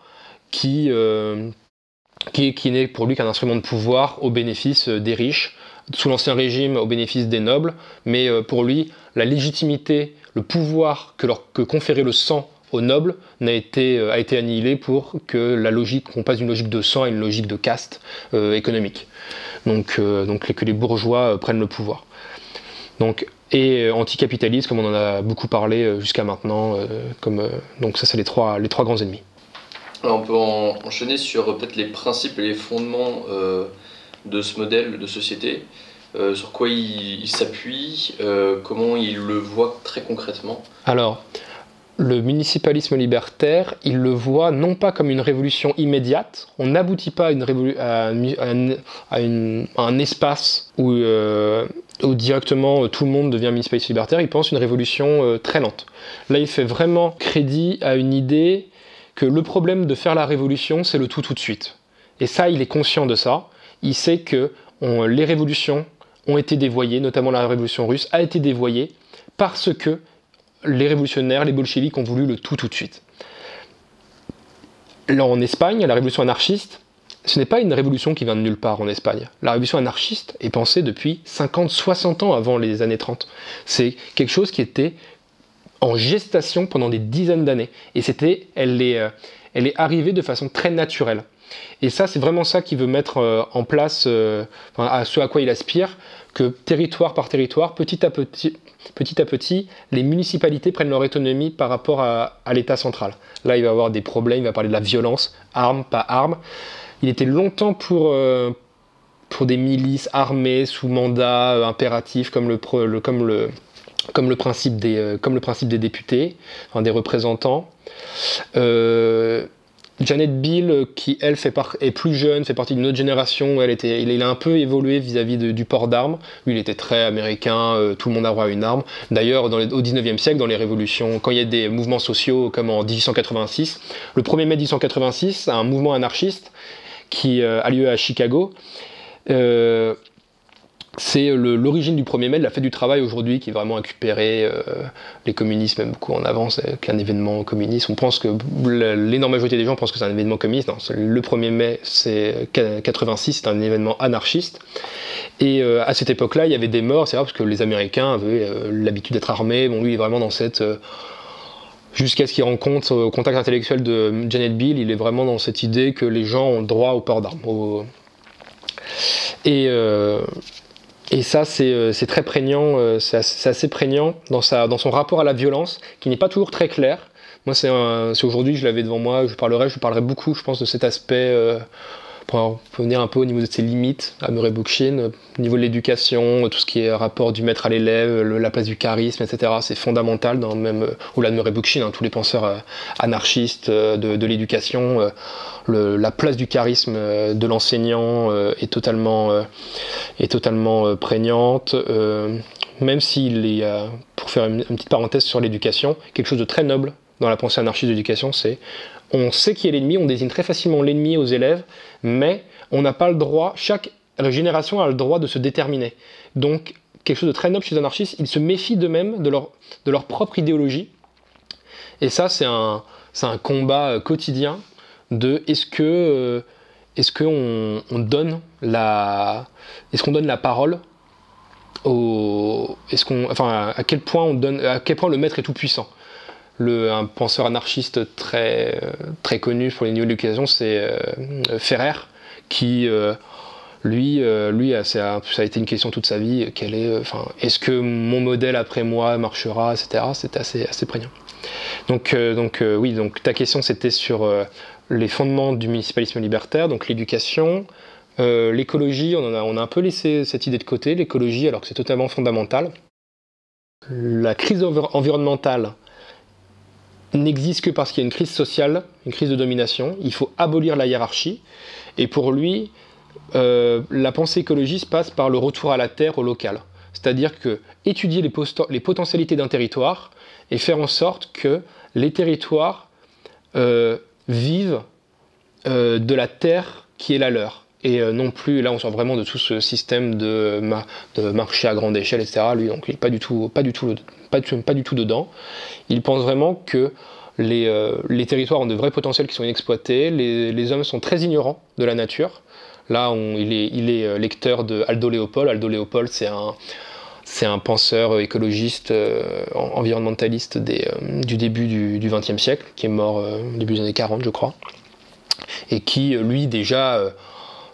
qui n'est pour lui qu'un instrument de pouvoir au bénéfice des riches, sous l'Ancien Régime au bénéfice des nobles, mais pour lui, la légitimité, le pouvoir que conférait le sang aux nobles a été annihilé pour qu'on passe d'une logique de sang à une logique de caste économique. Donc que les bourgeois prennent le pouvoir. Et anticapitaliste, comme on en a beaucoup parlé jusqu'à maintenant. Donc ça, c'est les trois grands ennemis. Alors on peut enchaîner sur peut-être les principes et les fondements de ce modèle de société, sur quoi il s'appuie, comment il le voit très concrètement. Alors, le municipalisme libertaire, il le voit non pas comme une révolution immédiate, on n'aboutit pas à un espace où directement tout le monde devient municipaliste libertaire, il pense une révolution très lente. Là, il fait vraiment crédit à une idée que le problème de faire la révolution, c'est le tout de suite. Et ça, il est conscient de ça. Il sait que les révolutions ont été dévoyées, notamment la révolution russe a été dévoyée parce que les révolutionnaires, les bolcheviks ont voulu le tout de suite. Là, en Espagne, la révolution anarchiste, ce n'est pas une révolution qui vient de nulle part en Espagne. La révolution anarchiste est pensée depuis 50-60 ans avant les années 30. C'est quelque chose qui était en gestation pendant des dizaines d'années. Et elle est arrivée de façon très naturelle. Et ça, c'est vraiment ça qu'il veut mettre en place, à ce à quoi il aspire, que territoire par territoire, petit à petit, les municipalités prennent leur autonomie par rapport à l'État central. Là, il va y avoir des problèmes, il va parler de la violence, armes, pas armes. Il était longtemps pour des milices armées sous mandat impératif, comme le principe des députés, enfin des représentants. Janet Bill, qui elle est plus jeune, fait partie d'une autre génération, il a un peu évolué vis-à-vis du port d'armes. Lui, il était très américain, tout le monde a droit à une arme. D'ailleurs, au 19e siècle, dans les révolutions, quand il y a des mouvements sociaux comme en 1886, le 1er mai 1886, un mouvement anarchiste qui a lieu à Chicago. C'est l'origine du 1er mai, de la fête du travail aujourd'hui, qui est vraiment récupéré les communistes, même beaucoup en avance, qu'un événement communiste. On pense que l'énorme majorité des gens pensent que c'est un événement communiste. Non, le 1er mai, c'est 86, c'est un événement anarchiste. Et à cette époque-là, il y avait des morts, c'est vrai, parce que les Américains avaient l'habitude d'être armés. Bon, lui, il est vraiment dans cette... jusqu'à ce qu'il rencontre au contact intellectuel de Janet Bill, il est vraiment dans cette idée que les gens ont droit au port d'armes. Et ça, c'est très prégnant, c'est assez prégnant dans son rapport à la violence, qui n'est pas toujours très clair. Moi, c'est aujourd'hui, je l'avais devant moi, je parlerai beaucoup, je pense, de cet aspect, pour venir un peu au niveau de ses limites, à Murray Bookchin, au niveau de l'éducation, tout ce qui est rapport du maître à l'élève, la place du charisme, etc. C'est fondamental, au-delà de Murray Bookchin, tous les penseurs anarchistes de l'éducation, la place du charisme de l'enseignant est totalement prégnante, même s'il y a, pour faire une petite parenthèse sur l'éducation, quelque chose de très noble dans la pensée anarchiste de l'éducation, c'est on sait qui est l'ennemi, on désigne très facilement l'ennemi aux élèves, mais on n'a pas le droit, chaque génération a le droit de se déterminer. Donc, quelque chose de très noble chez les anarchistes, ils se méfient d'eux-mêmes, de leur propre idéologie, Et ça, c'est un combat quotidien de est-ce qu'on donne la parole à quel point le maître est tout puissant. Un penseur anarchiste très connu pour les niveaux d'éducation, c'est Ferrer, qui lui ça a été une question toute sa vie. Est-ce que mon modèle après moi marchera, etc. C'était assez prégnant. Donc ta question c'était sur les fondements du municipalisme libertaire, donc l'éducation, l'écologie. On a un peu laissé cette idée de côté, l'écologie, alors que c'est totalement fondamental. La crise environnementale n'existe que parce qu'il y a une crise sociale, une crise de domination. Il faut abolir la hiérarchie. Et pour lui, la pensée écologiste passe par le retour à la terre, au local. C'est-à-dire que étudier les potentialités d'un territoire et faire en sorte que les territoires vivent de la terre qui est la leur. Et non plus, là on sort vraiment de tout ce système de marché à grande échelle, etc. Lui, donc il n'est pas du tout dedans. Il pense vraiment que les territoires ont de vrais potentiels qui sont inexploités. Les hommes sont très ignorants de la nature. Là, il est lecteur de Aldo Leopold. Aldo Leopold, c'est un penseur écologiste, environnementaliste du début du XXe siècle, qui est mort au début des années 40, je crois. Et qui, lui, déjà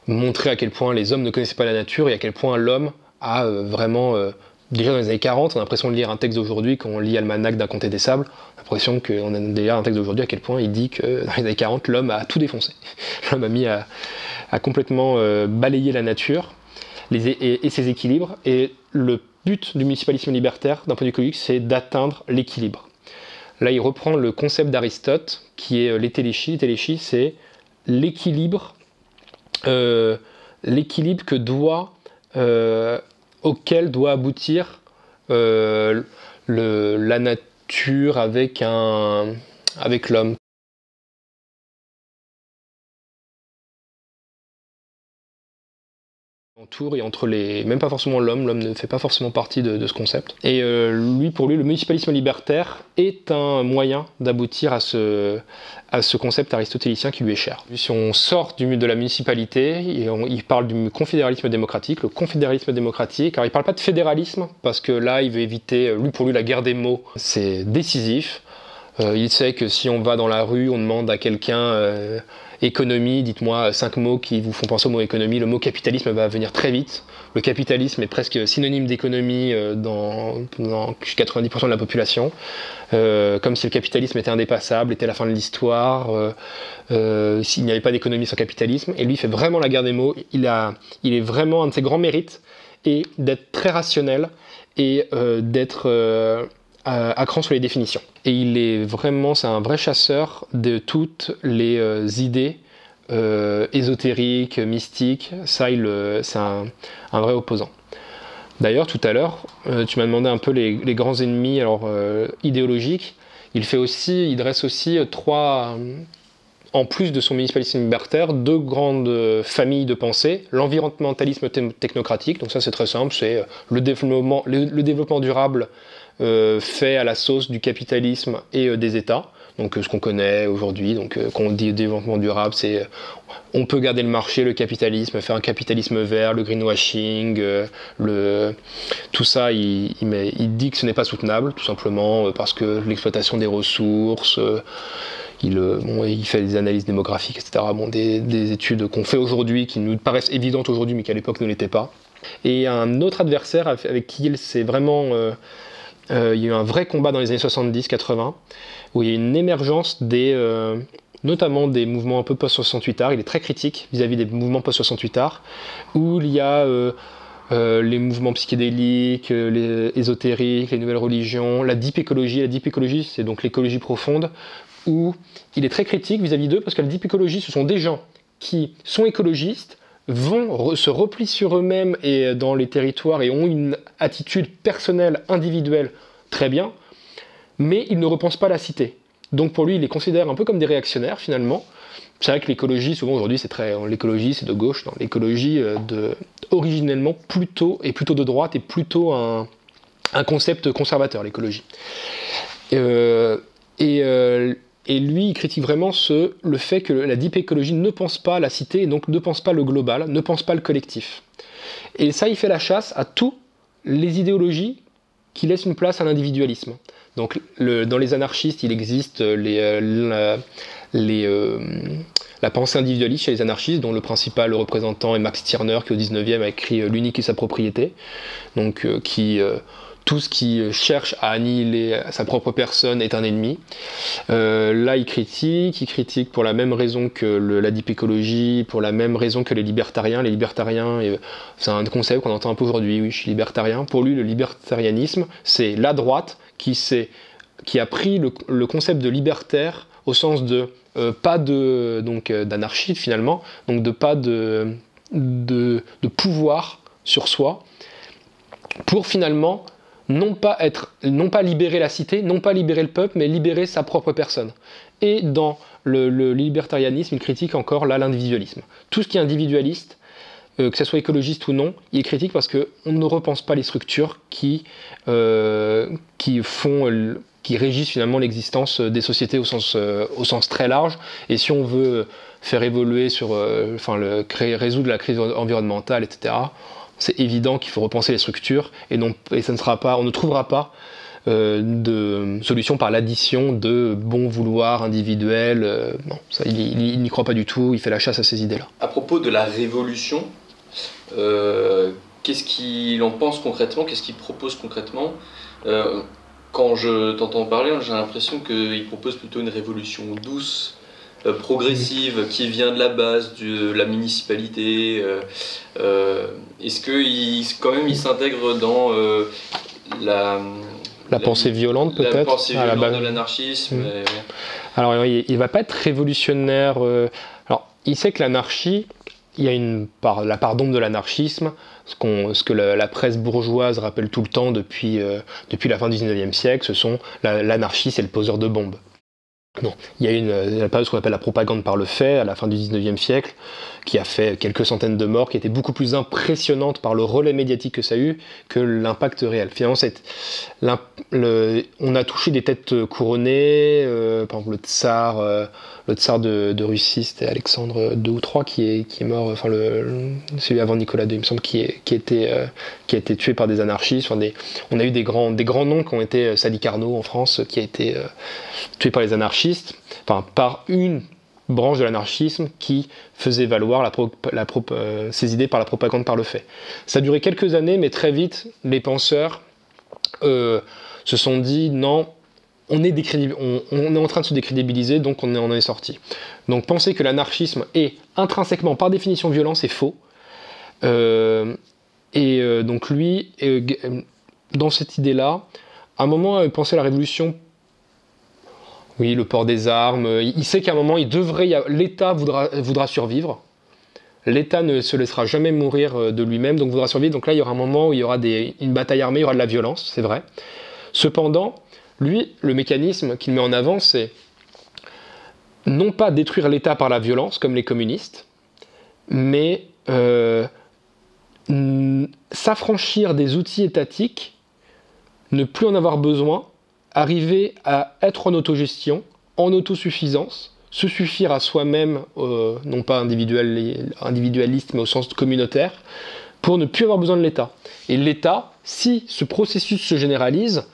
montrait à quel point les hommes ne connaissaient pas la nature et à quel point l'homme a vraiment... déjà dans les années 40, on a l'impression de lire un texte d'aujourd'hui, quand on lit Almanach d'un Comté des Sables, on a l'impression qu'on a déjà un texte d'aujourd'hui à quel point il dit que dans les années 40, l'homme a tout défoncé. L'homme a complètement balayé la nature et ses équilibres. Et le but du municipalisme libertaire, d'un point de vue écologique, c'est d'atteindre l'équilibre. Là, il reprend le concept d'Aristote, qui est l'étéléchie. L'étéléchie, c'est l'équilibre auquel doit aboutir la nature avec l'homme. Et entre même pas forcément l'homme ne fait pas forcément partie de ce concept. Et pour lui, le municipalisme libertaire est un moyen d'aboutir à ce concept aristotélicien qui lui est cher. Si on sort de la municipalité, il parle du confédéralisme démocratique. Le confédéralisme démocratique, alors il parle pas de fédéralisme, parce que là, il veut éviter, pour lui, la guerre des mots, c'est décisif. Il sait que si on va dans la rue, on demande à quelqu'un économie, dites-moi 5 mots qui vous font penser au mot économie, le mot capitalisme va venir très vite. Le capitalisme est presque synonyme d'économie dans 90% de la population, comme si le capitalisme était indépassable, était la fin de l'histoire, s'il n'y avait pas d'économie sans capitalisme. Et lui, il fait vraiment la guerre des mots. Il est vraiment un de ses grands mérites, et d'être très rationnel et d'être à cran sur les définitions. Et c'est un vrai chasseur de toutes les idées ésotériques, mystiques. Ça, c'est un vrai opposant. D'ailleurs, tout à l'heure, tu m'as demandé un peu les grands ennemis idéologiques. Il dresse aussi en plus de son municipalisme libertaire, 2 grandes familles de pensée. L'environnementalisme technocratique, donc ça c'est très simple, c'est le développement durable fait à la sauce du capitalisme et des États, donc ce qu'on connaît aujourd'hui. Donc quand on dit développement durable, c'est on peut garder le marché, le capitalisme, faire un capitalisme vert, le greenwashing, tout ça, il dit que ce n'est pas soutenable, tout simplement parce que l'exploitation des ressources, il fait des analyses démographiques, etc. Des études qu'on fait aujourd'hui, qui nous paraissent évidentes aujourd'hui, mais qui à l'époque ne l'étaient pas. Et un autre adversaire avec qui il s'est vraiment... il y a eu un vrai combat dans les années 70-80, où il y a une émergence notamment des mouvements un peu post-68 art. Il est très critique vis-à-vis des mouvements post-68 art, où il y a les mouvements psychédéliques, les ésotériques, les nouvelles religions, la deep écologie. La deep écologie, c'est donc l'écologie profonde, où il est très critique vis-à-vis d'eux, parce que la deep écologie, ce sont des gens qui sont écologistes, se replient sur eux-mêmes et dans les territoires et ont une attitude personnelle, individuelle, très bien, mais ils ne repensent pas la cité. Donc pour lui, il les considère un peu comme des réactionnaires finalement. C'est vrai que l'écologie, souvent aujourd'hui, l'écologie c'est de gauche. Non, l'écologie originellement plutôt de droite et plutôt un concept conservateur, l'écologie. Et lui, il critique vraiment le fait que la deep écologie ne pense pas la cité, et donc ne pense pas le global, ne pense pas le collectif. Et ça, il fait la chasse à toutes les idéologies qui laissent une place à l'individualisme. Donc dans les anarchistes, il existe la pensée individualiste chez les anarchistes, dont le principal représentant est Max Stirner, qui au 19e a écrit L'unique et sa propriété, donc tout ce qui cherche à annihiler sa propre personne est un ennemi. Là, il critique pour la même raison que la deep écologie, pour la même raison que les libertariens. Les libertariens, c'est un concept qu'on entend un peu aujourd'hui, oui, je suis libertarien. Pour lui, le libertarianisme, c'est la droite qui a pris le concept de libertaire au sens de pas d'anarchie finalement, donc de pas de pouvoir sur soi, pour finalement non pas libérer la cité, non pas libérer le peuple, mais libérer sa propre personne. Et dans le libertarianisme, il critique encore là l'individualisme. Tout ce qui est individualiste, que ce soit écologiste ou non, il critique parce qu'on ne repense pas les structures qui régissent finalement l'existence des sociétés au sens très large. Et si on veut faire évoluer résoudre la crise environnementale, etc., c'est évident qu'il faut repenser les structures et on ne trouvera pas de solution par l'addition de bon vouloir individuel. Non, ça, il n'y croit pas du tout, il fait la chasse à ces idées-là. À propos de la révolution, qu'est-ce qu'il en pense concrètement, qu'est-ce qu'il propose concrètement? Quand je t'entends parler, j'ai l'impression qu'il propose plutôt une révolution douce, progressive, qui vient de la base, de la municipalité. Est-ce qu'il s'intègre dans la pensée violente, peut-être, la pensée violente de l'anarchisme? Alors, il ne va pas être révolutionnaire. Alors, il sait que l'anarchie, il y a la part d'ombre de l'anarchisme, ce que la presse bourgeoise rappelle tout le temps depuis la fin du 19e siècle, l'anarchie, c'est le poseur de bombes. Non, il y a une période qu'on appelle la propagande par le fait, à la fin du 19e siècle, qui a fait quelques centaines de morts, qui était beaucoup plus impressionnante par le relais médiatique que ça a eu que l'impact réel. Finalement, on a touché des têtes couronnées, par exemple le tsar de Russie, c'était Alexandre II ou III qui est mort, enfin celui avant Nicolas II, il me semble, qui a été tué par des anarchistes. On a eu des grands noms qui ont été Sadi Carnot en France, qui a été tué par les anarchistes, enfin par une branche de l'anarchisme qui faisait valoir ses idées par la propagande par le fait. Ça a duré quelques années, mais très vite, les penseurs se sont dit non, on est en train de se décrédibiliser, donc on en est sorti. Donc penser que l'anarchisme est intrinsèquement, par définition, violent, c'est faux. Donc lui, dans cette idée-là, à un moment, il pensait à la révolution. Oui, le port des armes. Il sait qu'à un moment, l'État voudra survivre. L'État ne se laissera jamais mourir de lui-même, donc voudra survivre. Donc là, il y aura un moment où il y aura une bataille armée, il y aura de la violence, c'est vrai. Cependant, lui, le mécanisme qu'il met en avant, c'est non pas détruire l'État par la violence, comme les communistes, mais s'affranchir des outils étatiques, ne plus en avoir besoin, arriver à être en autogestion, en autosuffisance, se suffire à soi-même, non pas individualiste, mais au sens communautaire, pour ne plus avoir besoin de l'État. Et l'État, si ce processus se généralise,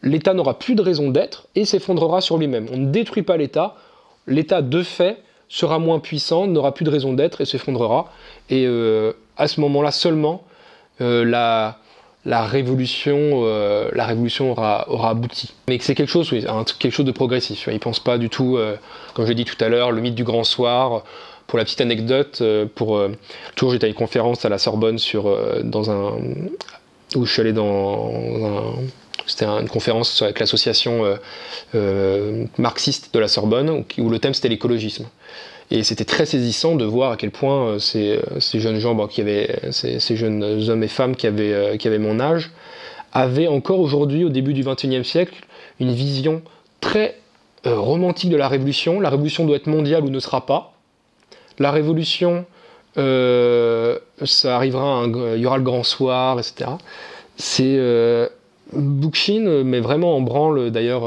l'État n'aura plus de raison d'être et s'effondrera sur lui-même. On ne détruit pas l'État, l'État de fait sera moins puissant, n'aura plus de raison d'être et s'effondrera. Et à ce moment-là seulement, la révolution aura abouti. Mais c'est quelque chose de progressif. Il ne pense pas du tout, comme je l'ai dit tout à l'heure, le mythe du grand soir. Pour la petite anecdote, toujours j'étais à une conférence à la Sorbonne où je suis allé c'était une conférence avec l'association marxiste de la Sorbonne, où le thème c'était l'écologisme. Et c'était très saisissant de voir à quel point ces jeunes gens, ces jeunes hommes et femmes qui avaient mon âge, avaient encore aujourd'hui, au début du XXIe siècle, une vision très romantique de la révolution. La révolution doit être mondiale ou ne sera pas. La révolution, ça arrivera, il y aura le grand soir, etc. Bookchin met vraiment en branle, d'ailleurs,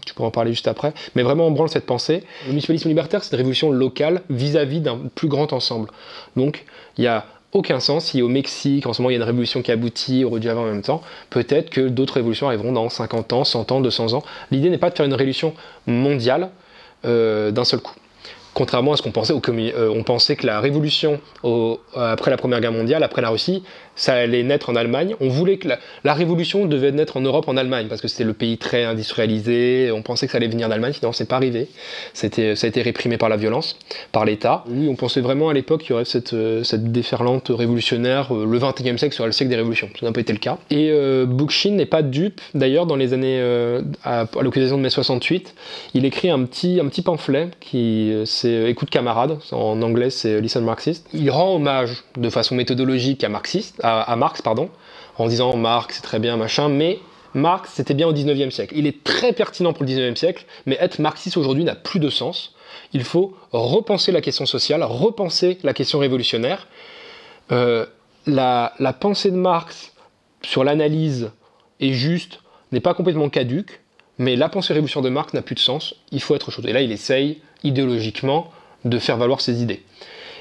tu pourras en parler juste après, mais vraiment en branle cette pensée. Le municipalisme libertaire, c'est une révolution locale vis-à-vis d'un plus grand ensemble. Donc, il n'y a aucun sens si au Mexique, en ce moment, il y a une révolution qui aboutit, au Rojava en même temps, peut-être que d'autres révolutions arriveront dans 50 ans, 100 ans, 200 ans. L'idée n'est pas de faire une révolution mondiale d'un seul coup. Contrairement à ce qu'on pensait, on pensait que la révolution après la Première Guerre mondiale, après la Russie, ça allait naître en Allemagne. On voulait que la révolution devait naître en Europe, en Allemagne, parce que c'était le pays très industrialisé. On pensait que ça allait venir d'Allemagne, finalement, c'est pas arrivé. Ça a été réprimé par la violence, par l'État. Oui, on pensait vraiment à l'époque qu'il y aurait cette déferlante révolutionnaire. Le XXe siècle serait le siècle des révolutions. Ça n'a pas été le cas. Et Bookchin n'est pas dupe. D'ailleurs, dans les années, à l'occasion de mai 68, il écrit un petit pamphlet c'est Écoute camarade, en anglais c'est Listen Marxist. Il rend hommage de façon méthodologique à Marx, en disant Marx c'est très bien, machin, mais Marx c'était bien au 19e siècle. Il est très pertinent pour le 19e siècle, mais être marxiste aujourd'hui n'a plus de sens. Il faut repenser la question sociale, repenser la question révolutionnaire. La pensée de Marx sur l'analyse est juste, n'est pas complètement caduque, mais la pensée révolutionnaire de Marx n'a plus de sens, il faut être autre chose. Et là, il essaye, idéologiquement, de faire valoir ses idées.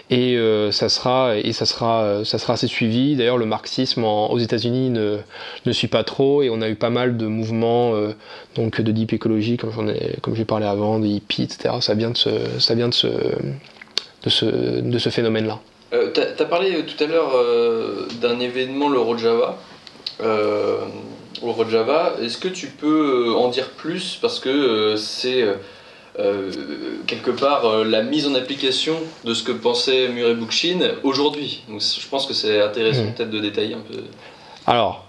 Et ça sera assez suivi. D'ailleurs, le marxisme aux États-Unis ne suit pas trop, et on a eu pas mal de mouvements donc de deep écologie, comme j'ai parlé avant, de hippies, etc. Ça vient de ce phénomène-là. T'as parlé tout à l'heure d'un événement, le Rojava. Au Rojava, est-ce que tu peux en dire plus, parce que c'est quelque part la mise en application de ce que pensait Murray Bookchin aujourd'hui. Donc je pense que c'est intéressant peut-être de détailler un peu. Alors,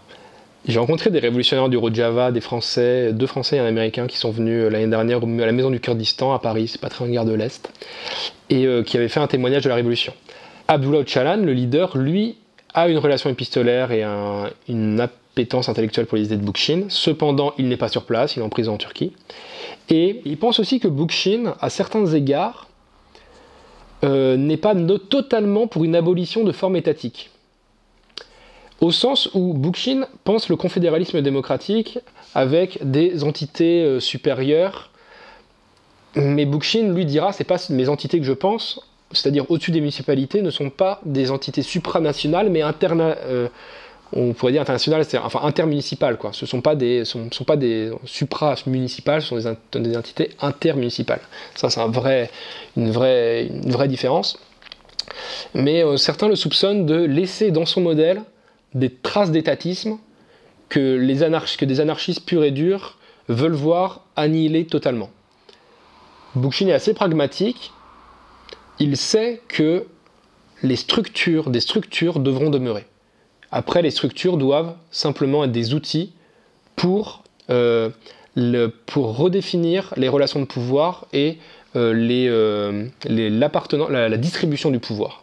j'ai rencontré des révolutionnaires du Rojava, deux Français et un Américain qui sont venus l'année dernière à la Maison du Kurdistan à Paris, c'est pas très en gare de l'Est, et qui avaient fait un témoignage de la révolution. Abdullah Öcalan, le leader, lui, a une relation épistolaire et une appétence intellectuelle pour les idées de Bookchin. Cependant, il n'est pas sur place, il est en prison en Turquie. Et il pense aussi que Bookchin, à certains égards, n'est pas totalement pour une abolition de forme étatique. Au sens où Bookchin pense le confédéralisme démocratique avec des entités supérieures, mais Bookchin lui dira, c'est pas mes entités que je pense, c'est-à-dire au-dessus des municipalités, ne sont pas des entités supranationales, mais on pourrait dire internationales, enfin intermunicipales, quoi. Ce ne sont pas des supra-municipales, ce sont des entités intermunicipales. Ça, c'est une vraie différence. Mais certains le soupçonnent de laisser dans son modèle des traces d'étatisme que des anarchistes purs et durs veulent voir annihiler totalement. Bookchin est assez pragmatique. Il sait que des structures devront demeurer. Après, les structures doivent simplement être des outils pour redéfinir les relations de pouvoir et la distribution du pouvoir.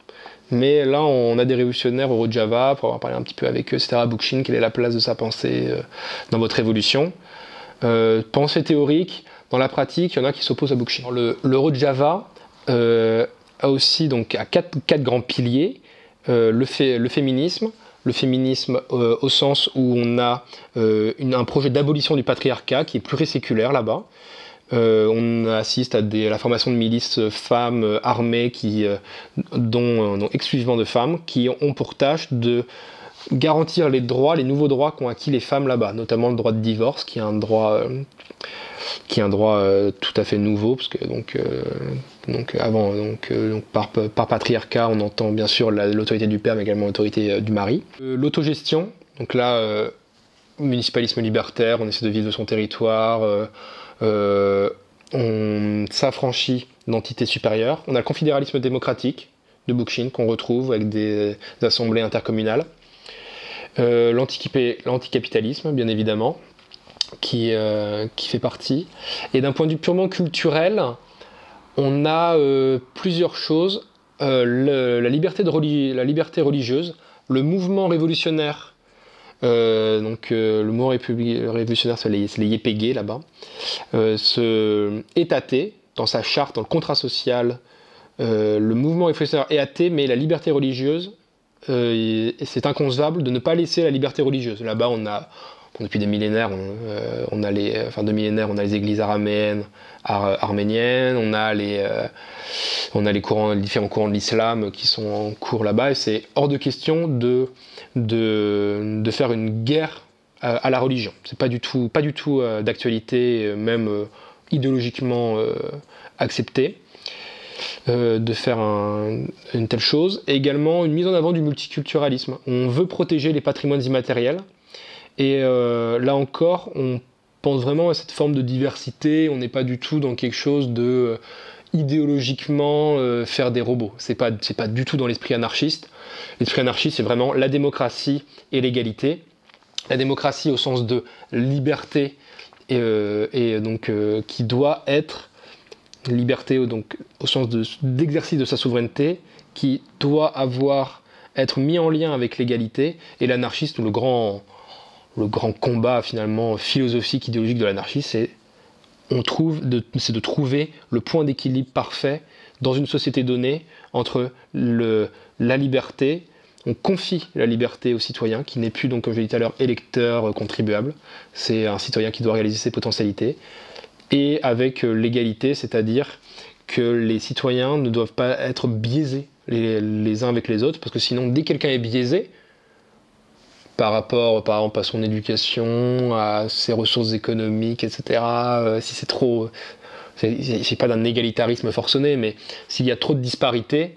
Mais là, on a des révolutionnaires au Rojava, pour avoir parlé un petit peu avec eux, etc. Bookchin, quelle est la place de sa pensée dans votre révolution? Pensée théorique, dans la pratique, il y en a qui s'opposent à Bookchin. Le Rojava a aussi donc quatre grands piliers. Le féminisme au sens où on a un projet d'abolition du patriarcat qui est pluriséculaire là-bas. On assiste à la formation de milices femmes armées dont exclusivement de femmes, qui ont pour tâche de garantir les nouveaux droits qu'ont acquis les femmes là-bas, notamment le droit de divorce, qui est un droit tout à fait nouveau, parce que par patriarcat, on entend bien sûr l'autorité du père, mais également l'autorité du mari. L'autogestion, donc là, municipalisme libertaire, on essaie de vivre de son territoire, on s'affranchit d'entités supérieures. On a le confédéralisme démocratique de Bookchin qu'on retrouve avec des assemblées intercommunales. L'anticapitalisme, bien évidemment, qui fait partie. Et d'un point de vue purement culturel, on a plusieurs choses. La liberté religieuse, le mouvement révolutionnaire, le mouvement révolutionnaire, c'est les YPG là-bas, est athée dans sa charte, dans le contrat social. Le mouvement révolutionnaire est athée, mais la liberté religieuse, c'est inconcevable de ne pas laisser la liberté religieuse. Là-bas, depuis des millénaires, on a les églises araméennes, arméniennes, on a les différents courants de l'islam qui sont en cours là-bas, et c'est hors de question de faire une guerre à la religion. C'est pas du tout d'actualité, même idéologiquement accepté. De faire une telle chose, et également une mise en avant du multiculturalisme. On veut protéger les patrimoines immatériels, et là encore, on pense vraiment à cette forme de diversité. On n'est pas du tout dans quelque chose de idéologiquement faire des robots. C'est pas du tout dans l'esprit anarchiste. L'esprit anarchiste, c'est vraiment la démocratie et l'égalité. La démocratie au sens de liberté, et donc qui doit être liberté donc, au sens d'exercice de sa souveraineté, qui doit être mis en lien avec l'égalité, et l'anarchiste, le grand combat finalement philosophique, idéologique de l'anarchiste, c'est de trouver le point d'équilibre parfait dans une société donnée entre la liberté. On confie la liberté au citoyen, qui n'est plus, donc, comme je l'ai dit tout à l'heure, électeur, contribuable. C'est un citoyen qui doit réaliser ses potentialités. Et avec l'égalité, c'est-à-dire que les citoyens ne doivent pas être biaisés les uns avec les autres, parce que sinon, dès que quelqu'un est biaisé, par rapport, par exemple, à son éducation, à ses ressources économiques, etc., si c'est trop... C'est pas d'un égalitarisme forcené, mais s'il y a trop de disparités,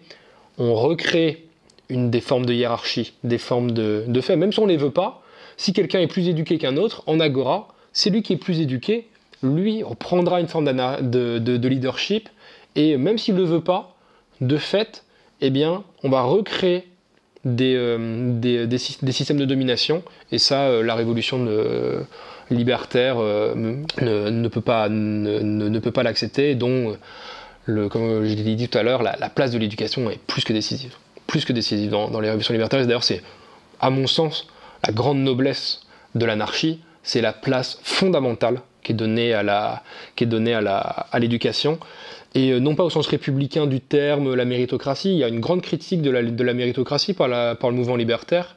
on recrée des formes de hiérarchie, des formes de fait, même si on ne les veut pas. Si quelqu'un est plus éduqué qu'un autre, en agora, c'est lui qui est plus éduqué, lui reprendra une forme de leadership, et même s'il ne le veut pas, de fait, eh bien, on va recréer des systèmes de domination, et ça, la révolution libertaire ne peut pas l'accepter, dont, comme je l'ai dit tout à l'heure, la place de l'éducation est plus que décisive dans les révolutions libertaires. D'ailleurs, c'est, à mon sens, la grande noblesse de l'anarchie, c'est la place fondamentale qui est donnée à l'éducation, et non pas au sens républicain du terme, la méritocratie. Il y a une grande critique de la méritocratie par le mouvement libertaire.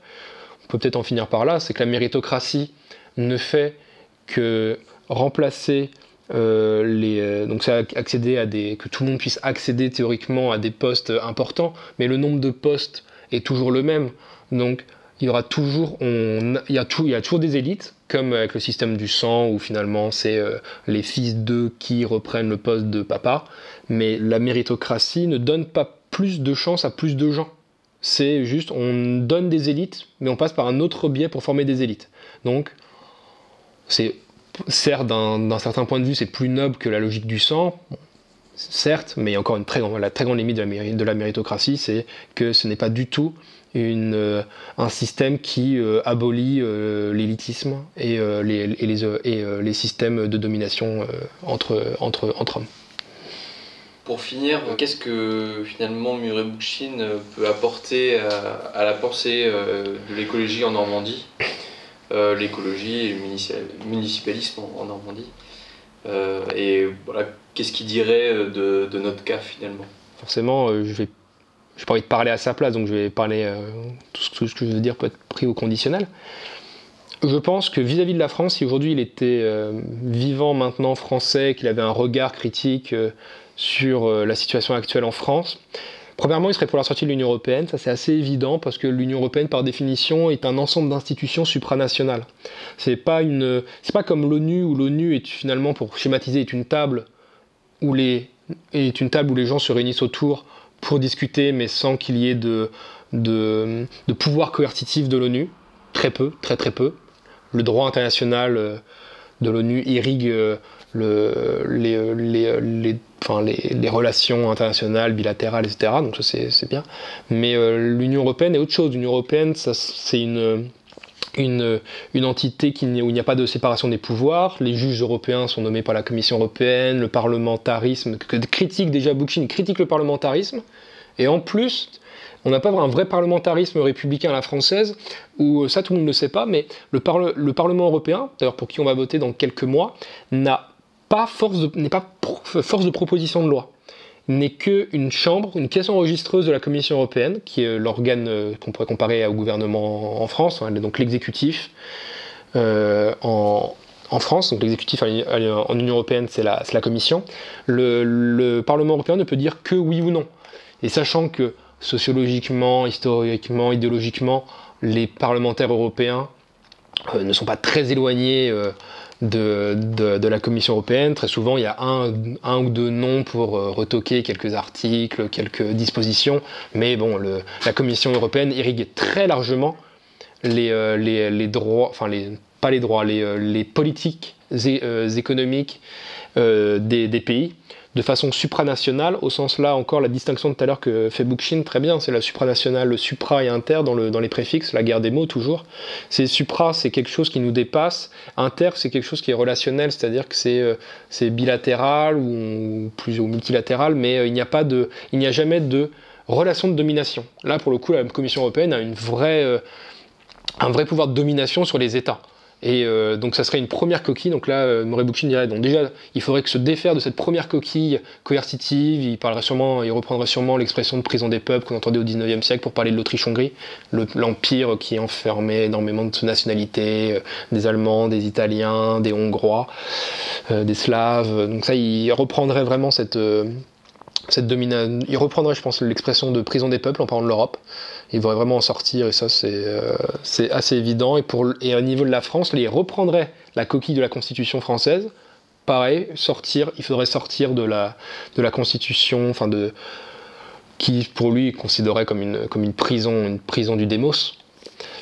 On peut peut-être en finir par là, c'est que la méritocratie ne fait que remplacer donc c'est que tout le monde puisse accéder théoriquement à des postes importants, mais le nombre de postes est toujours le même. Donc il y a toujours des élites, comme avec le système du sang, où finalement c'est les fils d'eux qui reprennent le poste de papa, mais la méritocratie ne donne pas plus de chance à plus de gens. C'est juste, on donne des élites, mais on passe par un autre biais pour former des élites. Donc, c'est certes, d'un certain point de vue, c'est plus noble que la logique du sang, certes, mais il y a encore la très grande limite de la méritocratie, c'est que ce n'est pas du tout un système qui abolit l'élitisme et les systèmes de domination entre hommes. Pour finir, qu'est-ce que finalement Murray Bookchin peut apporter à la pensée de l'écologie en Normandie, l'écologie et le municipalisme en Normandie, et voilà, qu'est-ce qu'il dirait de notre cas finalement? Forcément, je n'ai pas envie de parler à sa place, donc je vais parler, tout ce que je veux dire peut être pris au conditionnel. Je pense que vis-à-vis de la France, si aujourd'hui il était vivant maintenant français, qu'il avait un regard critique sur la situation actuelle en France, premièrement, il serait pour la sortie de l'Union européenne. Ça, c'est assez évident, parce que l'Union européenne, par définition, est un ensemble d'institutions supranationales. C'est pas comme l'ONU, où l'ONU est finalement, pour schématiser, est une table où les gens se réunissent autour pour discuter, mais sans qu'il y ait de pouvoir coercitif de l'ONU. Très peu, très très peu. Le droit international de l'ONU irrigue les relations internationales, bilatérales, etc. Donc ça, c'est bien. Mais l'Union européenne est autre chose. L'Union européenne, c'est une entité où il n'y a pas de séparation des pouvoirs. Les juges européens sont nommés par la Commission européenne. Le parlementarisme, Bookchin critique le parlementarisme. Et en plus, on n'a pas un vrai parlementarisme républicain à la française, où ça tout le monde ne le sait pas, mais le Parlement européen, d'ailleurs pour qui on va voter dans quelques mois, n'est pas force de proposition de loi, n'est qu'une chambre, une caisse enregistreuse de la Commission européenne, qui est l'organe qu'on pourrait comparer au gouvernement en France, donc l'exécutif, en France, donc l'exécutif en Union européenne, c'est la Commission, le Parlement européen ne peut dire que oui ou non. Et sachant que sociologiquement, historiquement, idéologiquement, les parlementaires européens ne sont pas très éloignés de la Commission européenne. Très souvent, il y a un ou deux noms pour retoquer quelques articles, quelques dispositions, mais bon, la Commission européenne irrigue très largement les droits, enfin pas les droits, les politiques économiques des pays, de façon supranationale, au sens là encore la distinction de tout à l'heure que fait Bookchin très bien, c'est la supranationale, le supra et inter dans les préfixes, la guerre des mots toujours. C'est supra, c'est quelque chose qui nous dépasse, inter c'est quelque chose qui est relationnel, c'est-à-dire que c'est bilatéral ou multilatéral, mais il n'y a jamais de relation de domination. Là pour le coup la Commission européenne a un vrai pouvoir de domination sur les États. Et donc ça serait une première coquille, donc là Murray Bookchin dirait, donc déjà il faudrait que se défaire de cette première coquille coercitive, il reprendrait sûrement l'expression de prison des peuples qu'on entendait au 19e siècle pour parler de l'Autriche-Hongrie, l'empire qui enfermait énormément de nationalités, des Allemands, des Italiens, des Hongrois, des Slaves, donc ça il reprendrait vraiment il reprendrait, je pense, l'expression de prison des peuples en parlant de l'Europe. Il devrait vraiment en sortir, et ça, c'est assez évident. Et au niveau de la France, il reprendrait la coquille de la Constitution française. Pareil, il faudrait sortir de la Constitution, qui, pour lui, il considérait comme une prison du démos,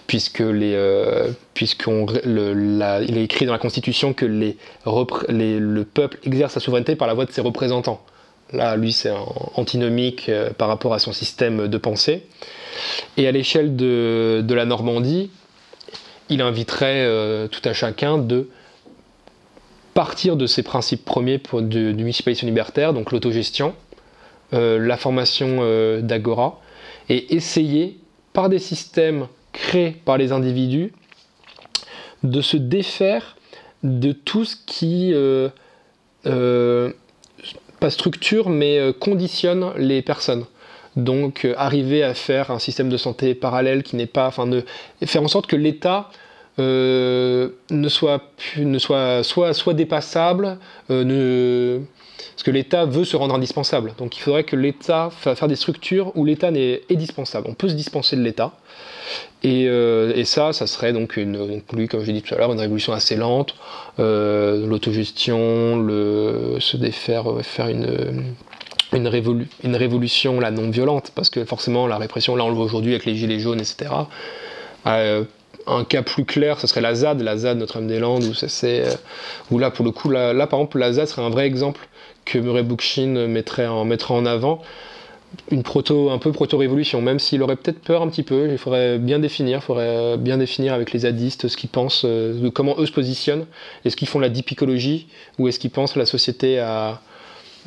puisqu'il est écrit dans la Constitution que le peuple exerce sa souveraineté par la voix de ses représentants. Là, lui, c'est antinomique par rapport à son système de pensée. Et à l'échelle de la Normandie, il inviterait tout à chacun de partir de ses principes premiers du municipalisme libertaire, donc l'autogestion, la formation d'agora, et essayer, par des systèmes créés par les individus, de se défaire de tout ce qui... pas structure, mais conditionne les personnes. Donc arriver à faire un système de santé parallèle qui n'est pas... faire en sorte que l'État ne soit dépassable, parce que l'État veut se rendre indispensable. Donc il faudrait que l'État faire des structures où l'État est dispensable. On peut se dispenser de l'État. Et ça serait donc lui, comme je l'ai dit tout à l'heure, une révolution assez lente, l'autogestion, se défaire, faire une révolution là, non violente, parce que forcément la répression, là on le voit aujourd'hui avec les gilets jaunes, etc. Un cas plus clair, ce serait la ZAD Notre-Dame-des-Landes, où là pour le coup, là par exemple la ZAD serait un vrai exemple que Murray Bookchin mettrait en avant. Un peu proto-révolution, même s'il aurait peut-être peur un petit peu, il faudrait bien définir avec les zadistes ce qu'ils pensent, de comment eux se positionnent, est-ce qu'ils font la dipicologie, ou est-ce qu'ils pensent la société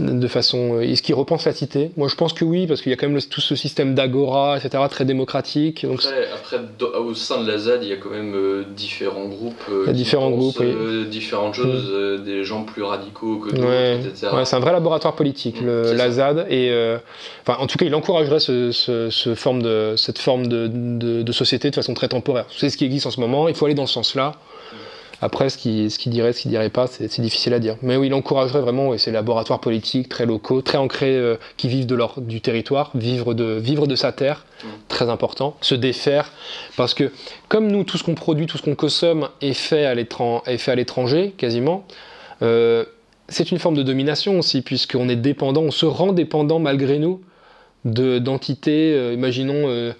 est-ce qu'ils repensent la cité? Moi je pense que oui, parce qu'il y a quand même tout ce système d'agora, etc., très démocratique. Donc après, au sein de la ZAD, il y a quand même différents groupes différentes choses, des gens plus radicaux que d'autres, etc. Ouais, c'est un vrai laboratoire politique, la ZAD, et en tout cas il encouragerait cette forme de société de façon très temporaire. C'est ce qui existe en ce moment, il faut aller dans ce sens-là. Après, ce qu'il dirait pas, c'est difficile à dire. Mais oui, il encouragerait vraiment ces laboratoires politiques très locaux, très ancrés, qui vivent du territoire, vivre de sa terre, très important. Se défaire, parce que comme nous, tout ce qu'on produit, tout ce qu'on consomme est fait à l'étranger, quasiment, c'est une forme de domination aussi, puisqu'on est dépendant, on se rend dépendant malgré nous d'entités, imaginons...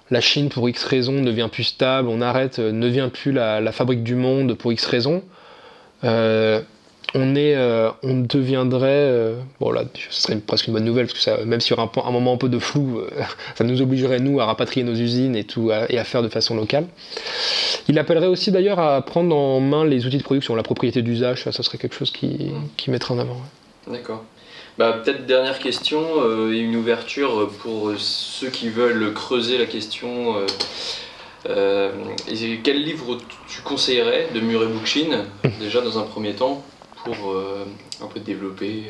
la Chine, pour X raisons, ne devient plus stable, ne devient plus la fabrique du monde pour X raisons. On deviendrait... bon là, ce serait presque une bonne nouvelle, parce que même s'il y aurait un moment un peu de flou, ça nous obligerait, nous, à rapatrier nos usines et à faire de façon locale. Il appellerait aussi d'ailleurs à prendre en main les outils de production, la propriété d'usage, ça serait quelque chose qui mettrait en avant. Ouais. D'accord. Peut-être dernière question et une ouverture pour ceux qui veulent creuser la question. Quel livre tu conseillerais de Murray Bookchin, déjà dans un premier temps, pour un peu développer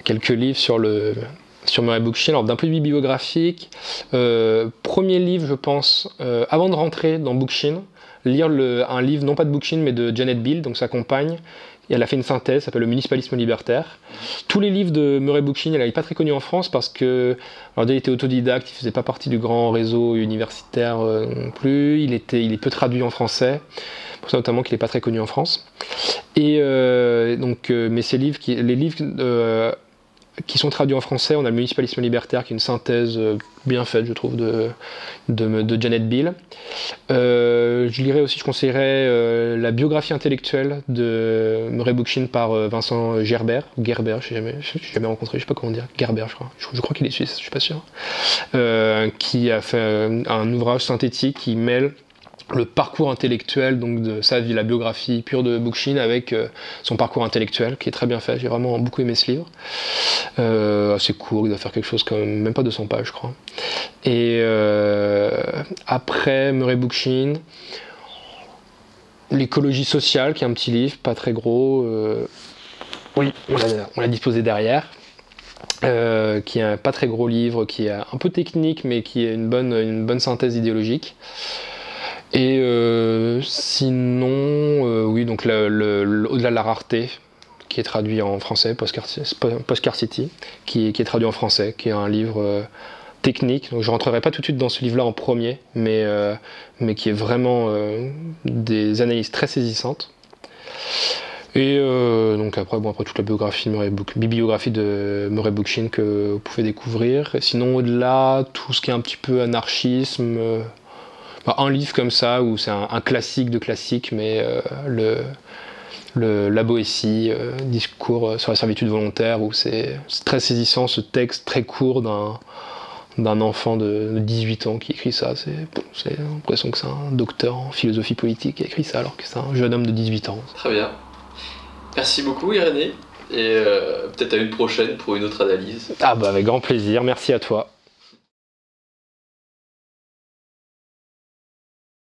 Quelques livres sur Murray Bookchin. Alors d'un point de vue bibliographique, premier livre, je pense, avant de rentrer dans Bookchin, lire un livre, non pas de Bookchin, mais de Janet Bill, donc sa compagne. Et elle a fait une synthèse, ça s'appelle Le municipalisme libertaire. Tous les livres de Murray Bookchin, elle n'est pas très connue en France parce que, alors il était autodidacte, il ne faisait pas partie du grand réseau universitaire non plus, il est peu traduit en français, pour ça notamment qu'il n'est pas très connu en France. Et mais les livres qui sont traduits en français, on a Le municipalisme libertaire, qui est une synthèse bien faite, je trouve, de Janet Bill. Je lirais aussi, je conseillerais la biographie intellectuelle de Murray Bookchin par Vincent Gerber, je n'ai jamais rencontré, je ne sais pas comment dire, Gerber, je crois. Je crois qu'il est suisse, je ne suis pas sûr. Qui a fait un ouvrage synthétique qui mêle le parcours intellectuel, donc de sa vie, la biographie pure de Bookchin avec son parcours intellectuel qui est très bien fait. J'ai vraiment beaucoup aimé ce livre. Assez court, il doit faire quelque chose comme même pas 200 pages, je crois. Et après Murray Bookchin, L'écologie sociale, qui est un petit livre, pas très gros. Oui, on l'a disposé derrière. Qui est un pas très gros livre, qui est un peu technique, mais qui est une bonne synthèse idéologique. Et sinon, oui, donc Au-delà de la rareté, qui est traduit en français, Post-Scarcity, qui est traduit en français, qui est un livre technique. Donc je ne rentrerai pas tout de suite dans ce livre-là en premier, mais qui est vraiment des analyses très saisissantes. Et donc après toute la bibliographie de Murray Bookchin que vous pouvez découvrir. Et sinon, au-delà, tout ce qui est un petit peu anarchisme, un livre comme ça, où c'est un classique de classique, mais La Boétie, discours sur la servitude volontaire, où c'est très saisissant, ce texte très court d'un enfant de 18 ans qui écrit ça. C'est l'impression que c'est un docteur en philosophie politique qui a écrit ça, alors que c'est un jeune homme de 18 ans. Très bien. Merci beaucoup, Irénée, et peut-être à une prochaine pour une autre analyse. Ah bah avec grand plaisir, merci à toi.